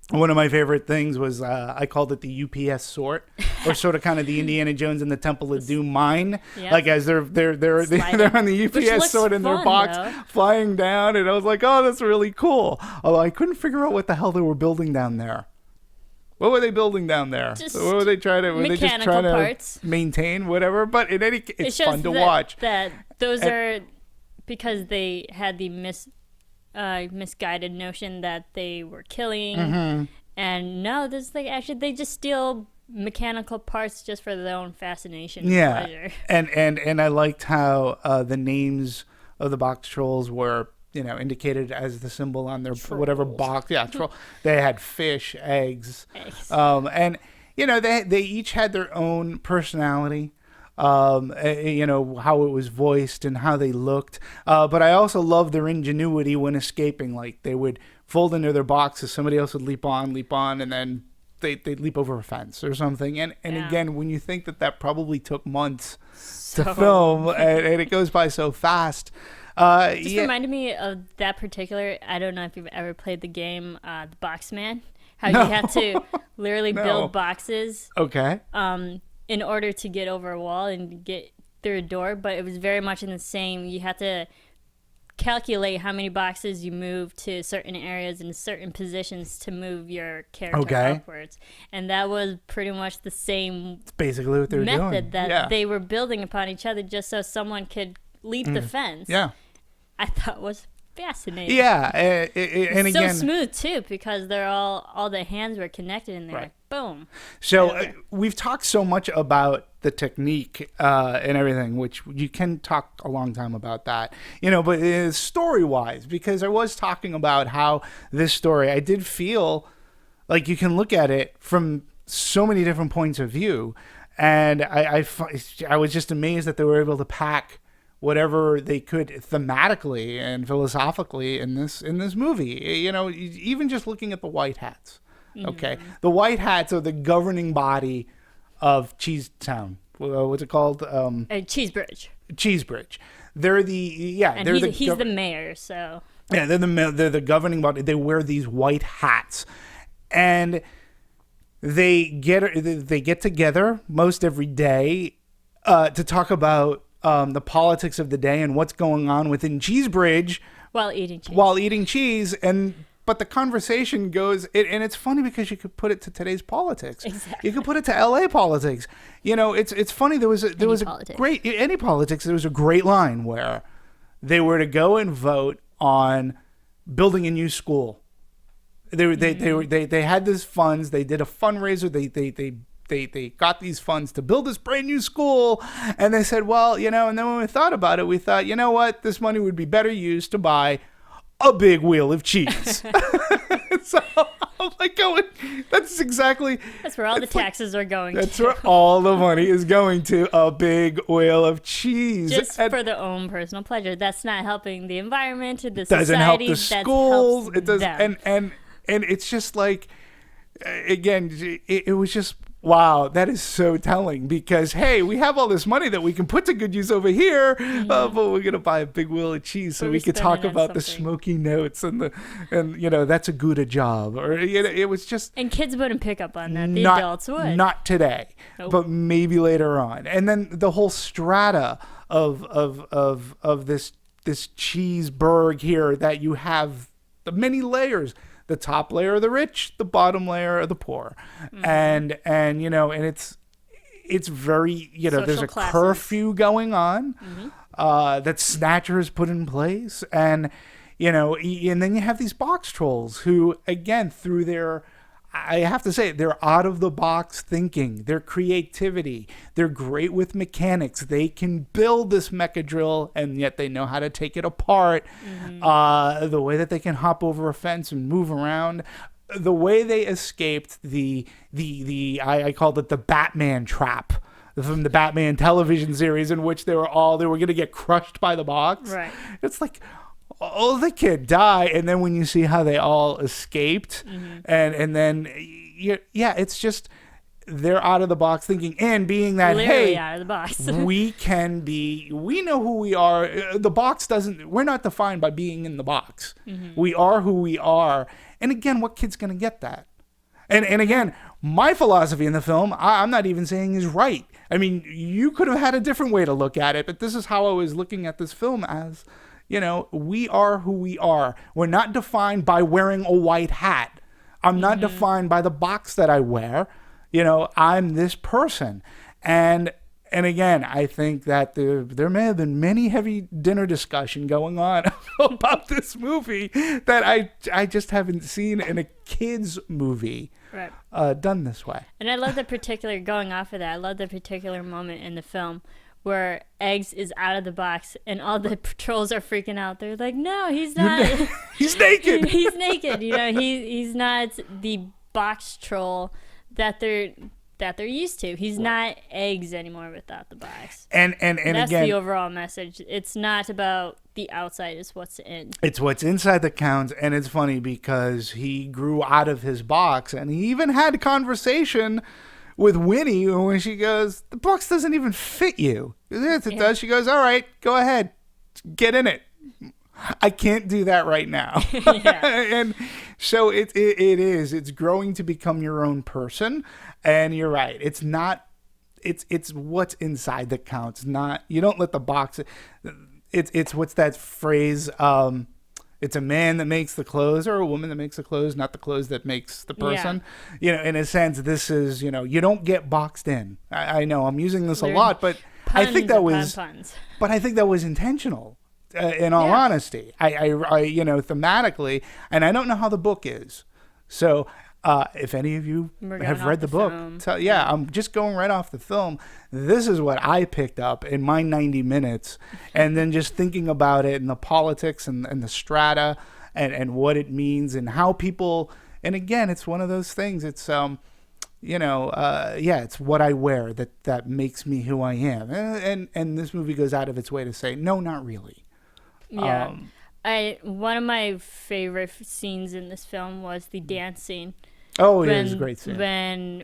one of my favorite things was I called it the UPS sort, or sort of kind of the Indiana Jones and the Temple of Doom mine. Yeah. Like as they're on the Which UPS looks sort in their fun, box though. flying down, and I was like, oh, that's really cool. Although I couldn't figure out what the hell they were building down there. What were they building down there? Just What were they trying to? Were they just mechanical trying to parts. maintain whatever? But in any case, It it's shows fun to that, watch. that those are because they had the misguided notion that they were killing, Mm-hmm. and no, this like actually they just steal mechanical parts just for their own fascination and Yeah, pleasure. and I liked how the names of the box trolls were indicated as the symbol on their whatever box. Yeah, troll. They had fish, eggs, Eggs. and they each had their own personality. How it was voiced and how they looked. But I also loved their ingenuity when escaping. Like they would fold into their boxes, somebody else would leap on, and then they'd leap over a fence or something. And Yeah. again, when you think that probably took months So- to film, and it goes by so fast. Just reminded me of that particular. I don't know if you've ever played the game, the Boxman. How No. you have to literally No. build boxes Okay. in order to get over a wall and get through a door, but it was very much in the same. You had to calculate how many boxes you move to certain areas and certain positions to move your character Okay. upwards, and that was pretty much the same It's basically what they were doing. method that Yeah. they were building upon each other, just so someone could leap the fence. Yeah. I thought was fascinating. Yeah. And so again, smooth too, because they're all the hands were connected and they're Right. like boom. so Okay. we've talked so much about the technique and everything, which you can talk a long time about that, but story-wise, because I was talking about how this story, I did feel like you can look at it from so many different points of view, and I was just amazed that they were able to pack whatever they could thematically and philosophically in this movie. Even just looking at the white hats. Okay, the white hats are the governing body of Cheesetown. What's it called? Cheesebridge, Cheesebridge. They're and they're he's the mayor, so yeah, they're the governing body. They wear these white hats, and they get together most every day to talk about the politics of the day and what's going on within Cheesebridge while eating cheese. while eating cheese. But the conversation goes, and it's funny because you could put it to today's politics. Exactly. You could put it to LA politics. It's funny. There was a politics. great any politics. There was a great line where they were to go and vote on building a new school. They had these funds. They did a fundraiser. They got these funds to build this brand new school, and they said, well, and then when we thought about it, we thought, you know what, this money would be better used to buy a big wheel of cheese. So I'm like going, that's exactly. That's where all the taxes are going That's to. where all the money is going to, a big wheel of cheese. Just And for their own personal pleasure. That's not helping the environment, the doesn't help society. the that schools. helps It does, them. and it's just like, again, it was just. Wow, that is so telling, because hey, we have all this money that we can put to good use over here, but we're gonna buy a big wheel of cheese so But we we could spend talk it on about the something. smoky notes and that's a good a job, or it was just And kids wouldn't pick up on that. The not adults would. not today, Nope. but maybe later on. And then the whole strata of this cheeseburg here, that you have the many layers. The top layer are the rich, the bottom layer are the poor, and it's very there's Social a classes. curfew going on that Snatcher has put in place, and And then you have these box trolls who, again, through their, I have to say, they're out of the box thinking, their creativity. They're great with mechanics. They can build this mecha drill, and yet they know how to take it apart. The way that they can hop over a fence and move around. The way they escaped the I called it the Batman trap from the Batman television series, in which they were going to get crushed by the box. Right. It's like, oh, the kid die, and then when you see how they all escaped, and then it's just they're out of the box thinking, and being that Literally out of the box. we know who we are. The box we're not defined by being in the box. We are who we are. And again, what kid's gonna get that? And again, my philosophy in the film, I'm not even saying is right. I mean, you could have had a different way to look at it, but this is how I was looking at this film as, we are who we are. We're not defined by wearing a white hat. I'm not defined by the box that I wear. I'm this person. And again, I think that there may have been many heavy dinner discussion going on about this movie that I just haven't seen in a kid's movie done this way. And I love the particular, going off of that, I love the particular moment in the film where Eggs is out of the box and all the patrols are freaking out. They're like, no, he's not. He's naked. He's naked. He's not the box troll that they're used to. He's not Eggs anymore without the box. And that's again, the overall message. It's not about the outside, it's what's in. It's what's inside that counts. And it's funny because he grew out of his box, and he even had a conversation with Winnie when she goes, the box doesn't even fit you. Yes, it does. She goes, all right, go ahead, get in it. I can't do that right now. And so it's growing to become your own person. And you're right. It's not, it's what's inside that counts. Not, you don't let the box, it's what's that phrase? It's a man that makes the clothes, or a woman that makes the clothes, not the clothes that makes the person. In a sense, this is, you don't get boxed in. I know I'm using this a lot, but I think that was, but I think that was intentional. In all honesty, I thematically, and I don't know how the book is. So if any of you have read the book, I'm just going right off the film. This is what I picked up in my 90 minutes. And then just thinking about it and the politics and the strata and what it means and how people, and again, it's one of those things. It's, it's what I wear that makes me who I am. And this movie goes out of its way to say, no, not really. Yeah. One of my favorite scenes in this film was the dance scene. Oh, it was a great scene. When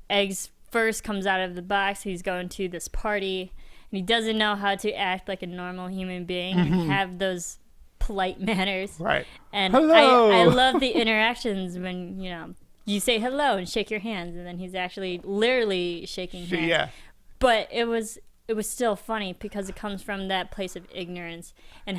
Eggs first comes out of the box, he's going to this party, and he doesn't know how to act like a normal human being and have those polite manners. Right. And hello. I love the interactions when, you say hello and shake your hands, and then he's actually literally shaking hands. Yeah. But it was still funny because it comes from that place of ignorance and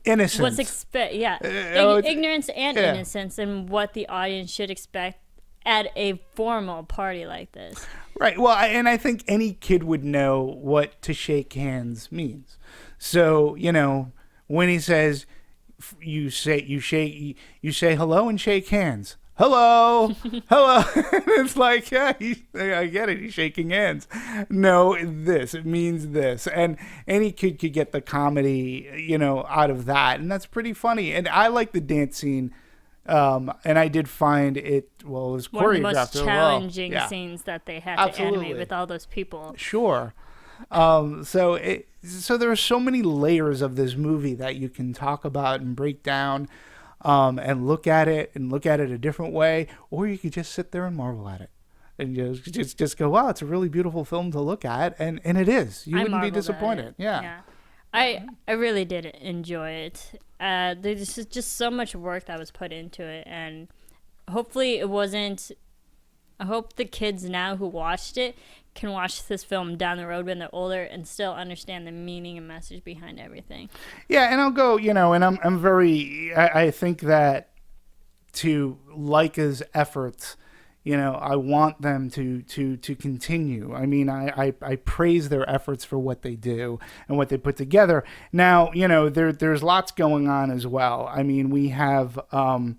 innocence. Ignorance and innocence, and what the audience should expect at a formal party like this. Right. Well, and I think any kid would know what to shake hands means. So, when he says you say hello and shake hands. Hello. It's like, I get it. He's shaking hands. No, it means this. And any kid could get the comedy, out of that. And that's pretty funny. And I like the dance scene. And I did find it was choreographed. One of the most challenging scenes that they had to animate with all those people. Sure. So there are so many layers of this movie that you can talk about and break down. And look at it a different way, or you could just sit there and marvel at it and just go, wow, it's a really beautiful film to look at, and it is. You wouldn't be disappointed. Yeah. I really did enjoy it. There's just so much work that was put into it, and hopefully it wasn't. I hope the kids now who watched it can watch this film down the road when they're older and still understand the meaning and message behind everything. Yeah, and I'll go, and I'm very, I think that to Leica's efforts, I want them to continue. I mean, I praise their efforts for what they do and what they put together. Now, there's lots going on as well. I mean, we have, the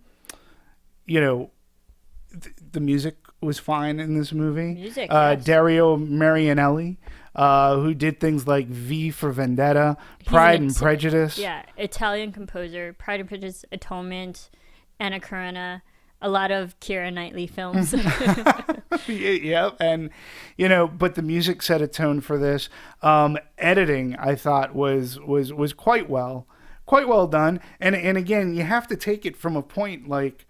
music was fine in this movie. Music, yes. Dario Marianelli, who did things like V for Vendetta, Pride and Prejudice. Yeah, Italian composer, Pride and Prejudice, Atonement, Anna Karenina, a lot of Keira Knightley films. Yeah, and but the music set a tone for this. Editing, I thought, was quite well done. And again, you have to take it from a point like,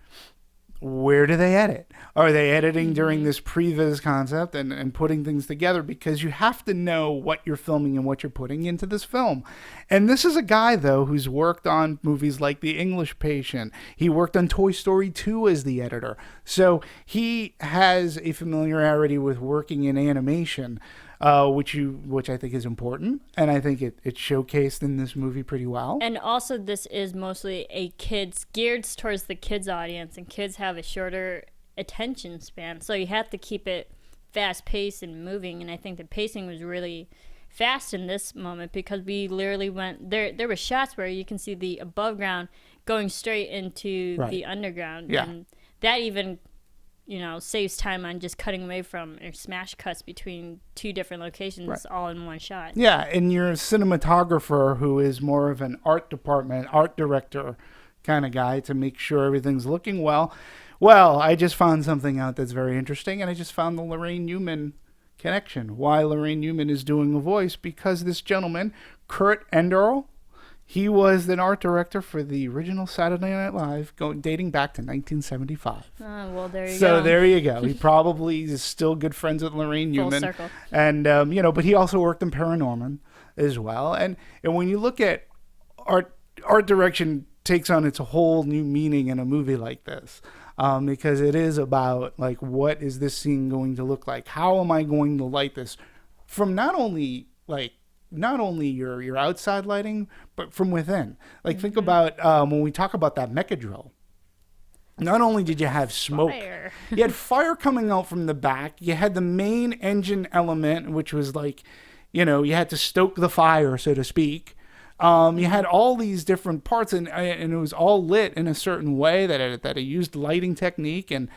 where do they edit? Are they editing during this previs concept and putting things together? Because you have to know what you're filming and what you're putting into this film. And this is a guy, though, who's worked on movies like The English Patient. He worked on Toy Story 2 as the editor. So he has a familiarity with working in animation, which I think is important, and I think it showcased in this movie pretty well. And also, this is mostly geared towards the kids audience, and kids have a shorter attention span, so you have to keep it fast paced and moving. And I think the pacing was really fast in this moment, because we literally went there were shots where you can see the above ground going straight into the underground, and that even saves time on just cutting away from or smash cuts between two different locations all in one shot. Yeah, and your cinematographer, who is more of an art director kind of guy, to make sure everything's looking well. Well, I just found something out that's very interesting, and I just found the Lorraine Newman connection. Why Lorraine Newman is doing a voice, because this gentleman, Kurt Enderl, he was an art director for the original Saturday Night Live, dating back to 1975. Oh, well, there you go. So there you go. He probably is still good friends with Lorraine Newman. Full circle. And, but he also worked in Paranorman as well. And when you look at art direction takes on its whole new meaning in a movie like this. Because it is about, like, what is this scene going to look like? How am I going to light this? From not only your outside lighting, but from within. Like, think about when we talk about that Mecha drill. Not only did you have smoke, you had fire coming out from the back. You had the main engine element, which was like, you had to stoke the fire, so to speak. You had all these different parts, and it was all lit in a certain way that it used lighting technique, and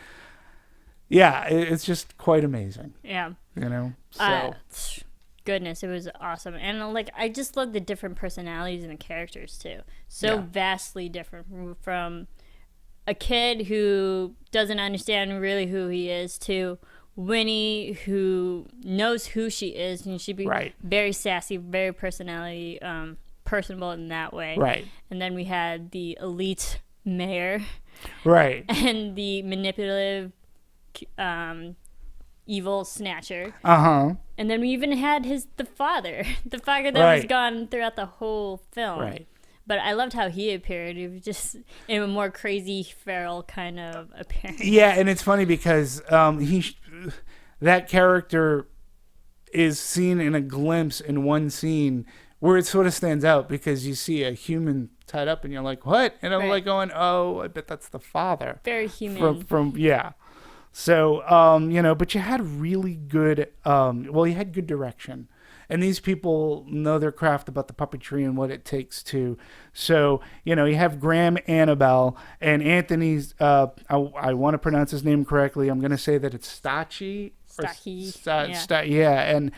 it's just quite amazing. Yeah. So. Goodness, it was awesome. And I just love the different personalities and the characters too. So vastly different from a kid who doesn't understand really who he is to Winnie, who knows who she is, and she'd be very sassy, very personable in that way. Right. And then we had the elite mayor. Right. And the manipulative evil Snatcher. And then we even had the father that was gone throughout the whole film. Right. But I loved how he appeared. He was just in a more crazy, feral kind of appearance. Yeah, and it's funny because that character is seen in a glimpse in one scene where it sort of stands out, because you see a human tied up and you're like, what? And I'm like going, oh, I bet that's the father. Very human. So, but you had really good, you had good direction. And these people know their craft about the puppetry and what it takes to. So, you have Graham Annabelle and Anthony's, I want to pronounce his name correctly. I'm going to say that it's Stachy. And,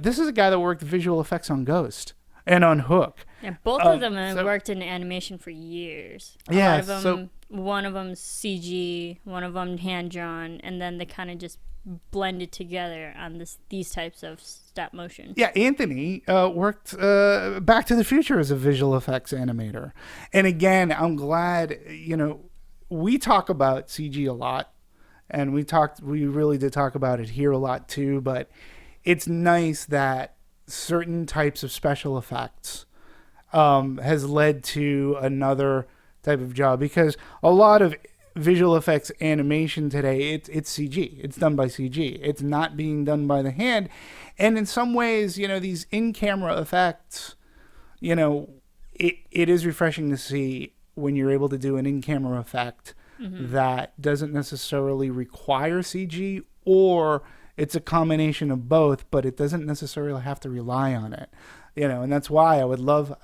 this is a guy that worked visual effects on Ghost and on Hook. Yeah, both of them have worked in animation for years. One of them CG, one of them hand-drawn, and then they kind of just blended together on these types of stop motion. Yeah, Anthony worked Back to the Future as a visual effects animator. And again, I'm glad, we talk about CG a lot, and we really did talk about it here a lot too, but it's nice that certain types of special effects has led to another type of job, because a lot of visual effects animation today, it's CG. It's done by CG. It's not being done by the hand. And in some ways, these in-camera effects, it is refreshing to see when you're able to do an in-camera effect that doesn't necessarily require CG, or it's a combination of both, but it doesn't necessarily have to rely on it. And that's why I would love,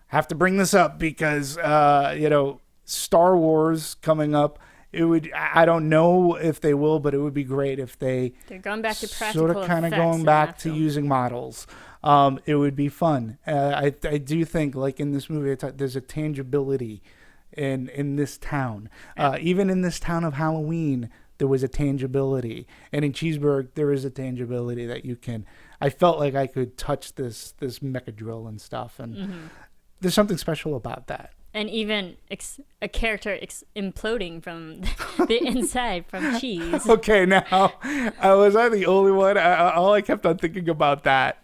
have to bring this up because, Star Wars coming up, I don't know if they will, but it would be great if they're going back to practical sort of kind of effects going in back that to film. using models. It would be fun. I do think, like in this movie, there's a tangibility in this town. Even in this town of Halloween, there was a tangibility, and in Cheesebridge, there is a tangibility that you can. I felt like I could touch this mecha drill and stuff, and there's something special about that. And even a character imploding from the inside from cheese. Okay, now, was I the only one? All I kept on thinking about that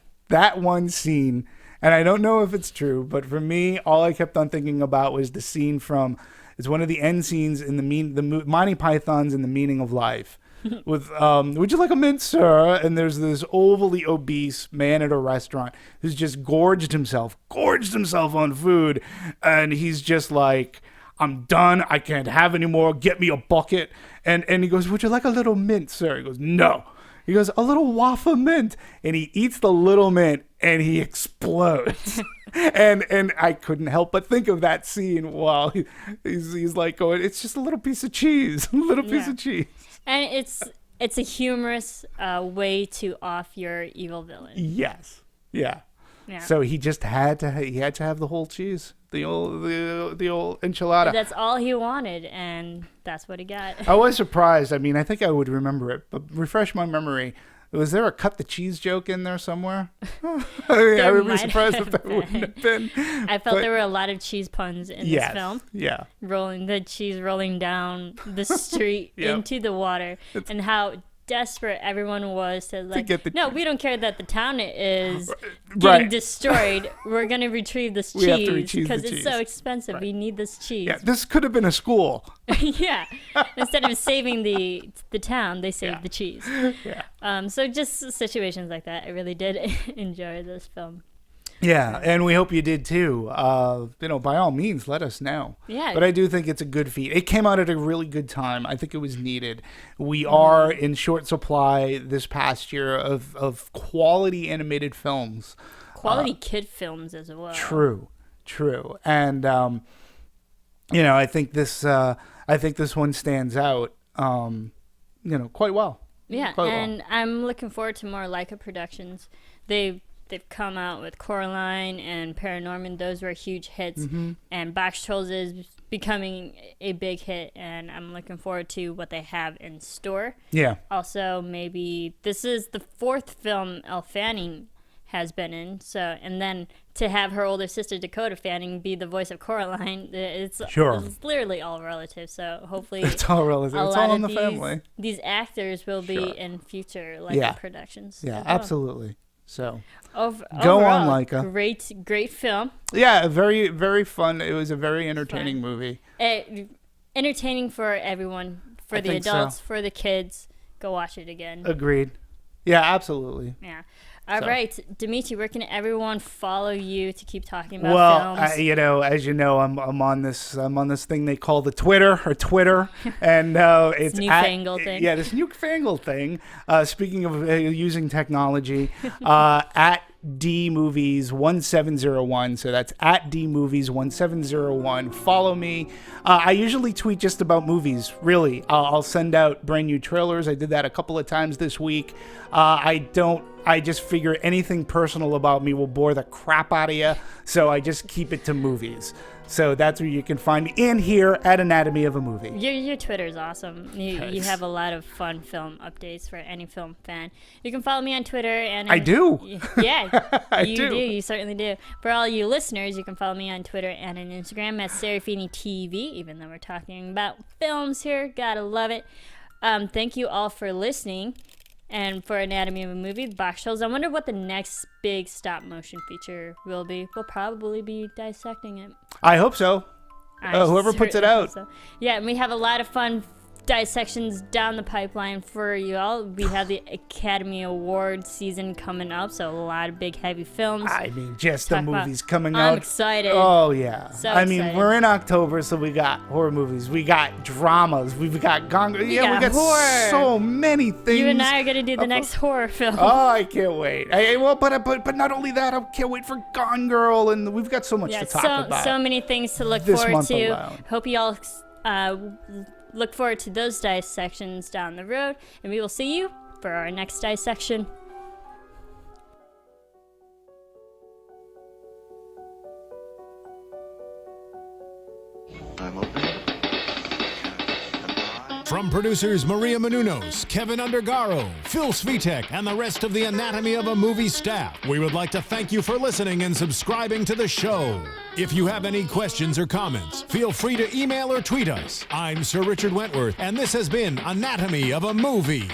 one scene, and I don't know if it's true, but for me, all I kept on thinking about was the scene from, it's one of the end scenes in the Monty Python's in The Meaning of Life. With would you like a mint, sir? And there's this overly obese man at a restaurant who's just gorged himself on food, and he's just like, I'm done, I can't have any more, get me a bucket. And he goes, would you like a little mint, sir? He goes, no. He goes, a little waffle mint. And he eats the little mint and he explodes. and I couldn't help but think of that scene while he's like going, it's just a little piece of cheese, piece of cheese. And it's a humorous way to off your evil villain. Yes. Yeah. Yeah. So he just had to have the whole cheese, the old enchilada. That's all he wanted, and that's what he got. I was surprised. I mean, I think I would remember it, but refresh my memory. Was there a cut the cheese joke in there somewhere? I would be surprised if there wouldn't have been. I felt there were a lot of cheese puns in this film. Yeah. Rolling down the street into the water, and how desperate everyone was to we don't care that the town is getting destroyed. We're going to retrieve this cheese because it's so expensive. We need this cheese. Yeah, this could have been a school. Yeah. Instead of saving the town, they saved the cheese. Yeah. So just situations like that. I really did enjoy this film. Yeah, and we hope you did too. By all means, let us know. Yeah. But I do think it's a good feat. It came out at a really good time. I think it was needed. We are in short supply this past year of quality animated films. Quality kid films as well. True. And I think this one stands out quite well. Yeah, I'm looking forward to more Leica productions. They've come out with Coraline and Paranorman. Those were huge hits. And Boxtrolls is becoming a big hit, and I'm looking forward to what they have in store. Yeah. Also, maybe this is the fourth film Elle Fanning has been in. So, and then to have her older sister Dakota Fanning be the voice of Coraline, it's literally all relative. So hopefully it's all relative. It's all in the family. These actors will be in future Leica productions. Yeah, absolutely. So go overall, on, Leica. Great film. Yeah, very, very fun. It was a very entertaining movie. Entertaining for everyone, for the adults, for the kids. Go watch it again. Agreed. Yeah, absolutely. Yeah. All right, Demetri, where can everyone follow you to keep talking about films? As you know, I'm on this thing they call the Twitter, and it's newfangled thing. Yeah, this newfangled thing. Speaking of using technology, at DMovies1701. So that's at DMovies1701. Follow me. I usually tweet just about movies, really. I'll send out brand new trailers. I did that a couple of times this week. I just figure anything personal about me will bore the crap out of you, so I just keep it to movies. So that's where you can find me, and here at Anatomy of a Movie. Your Twitter is awesome. You have a lot of fun film updates for any film fan. You can follow me on Twitter. I do. Yeah, I do. You certainly do. For all you listeners, you can follow me on Twitter and on Instagram at Serafini TV, even though we're talking about films here. Gotta love it. Thank you all for listening. And for Anatomy of a Movie, Boxtrolls, I wonder what the next big stop-motion feature will be. We'll probably be dissecting it. I hope so. Whoever puts it out. So. Yeah, and we have a lot of fun dissections down the pipeline for you all. We have the Academy Award season coming up, so a lot of big, heavy films. I mean, just the Talk about- movies coming out. I'm excited. Oh, yeah. So I mean, excited. we're in October, so we got horror movies. We got dramas. We've got gong. We Yeah, we got got horror. so many things. You and I are going to do the next horror film. Oh, I can't wait. But not only that, I can't wait for Gone Girl, and we've got so much to talk about. So many things to look this forward month to. alone. Hope you all look forward to those dissections down the road, and we will see you for our next dissection. I'm open. From producers Maria Menounos, Kevin Undergaro, Phil Svitek, and the rest of the Anatomy of a Movie staff, we would like to thank you for listening and subscribing to the show. If you have any questions or comments, feel free to email or tweet us. I'm Sir Richard Wentworth, and this has been Anatomy of a Movie.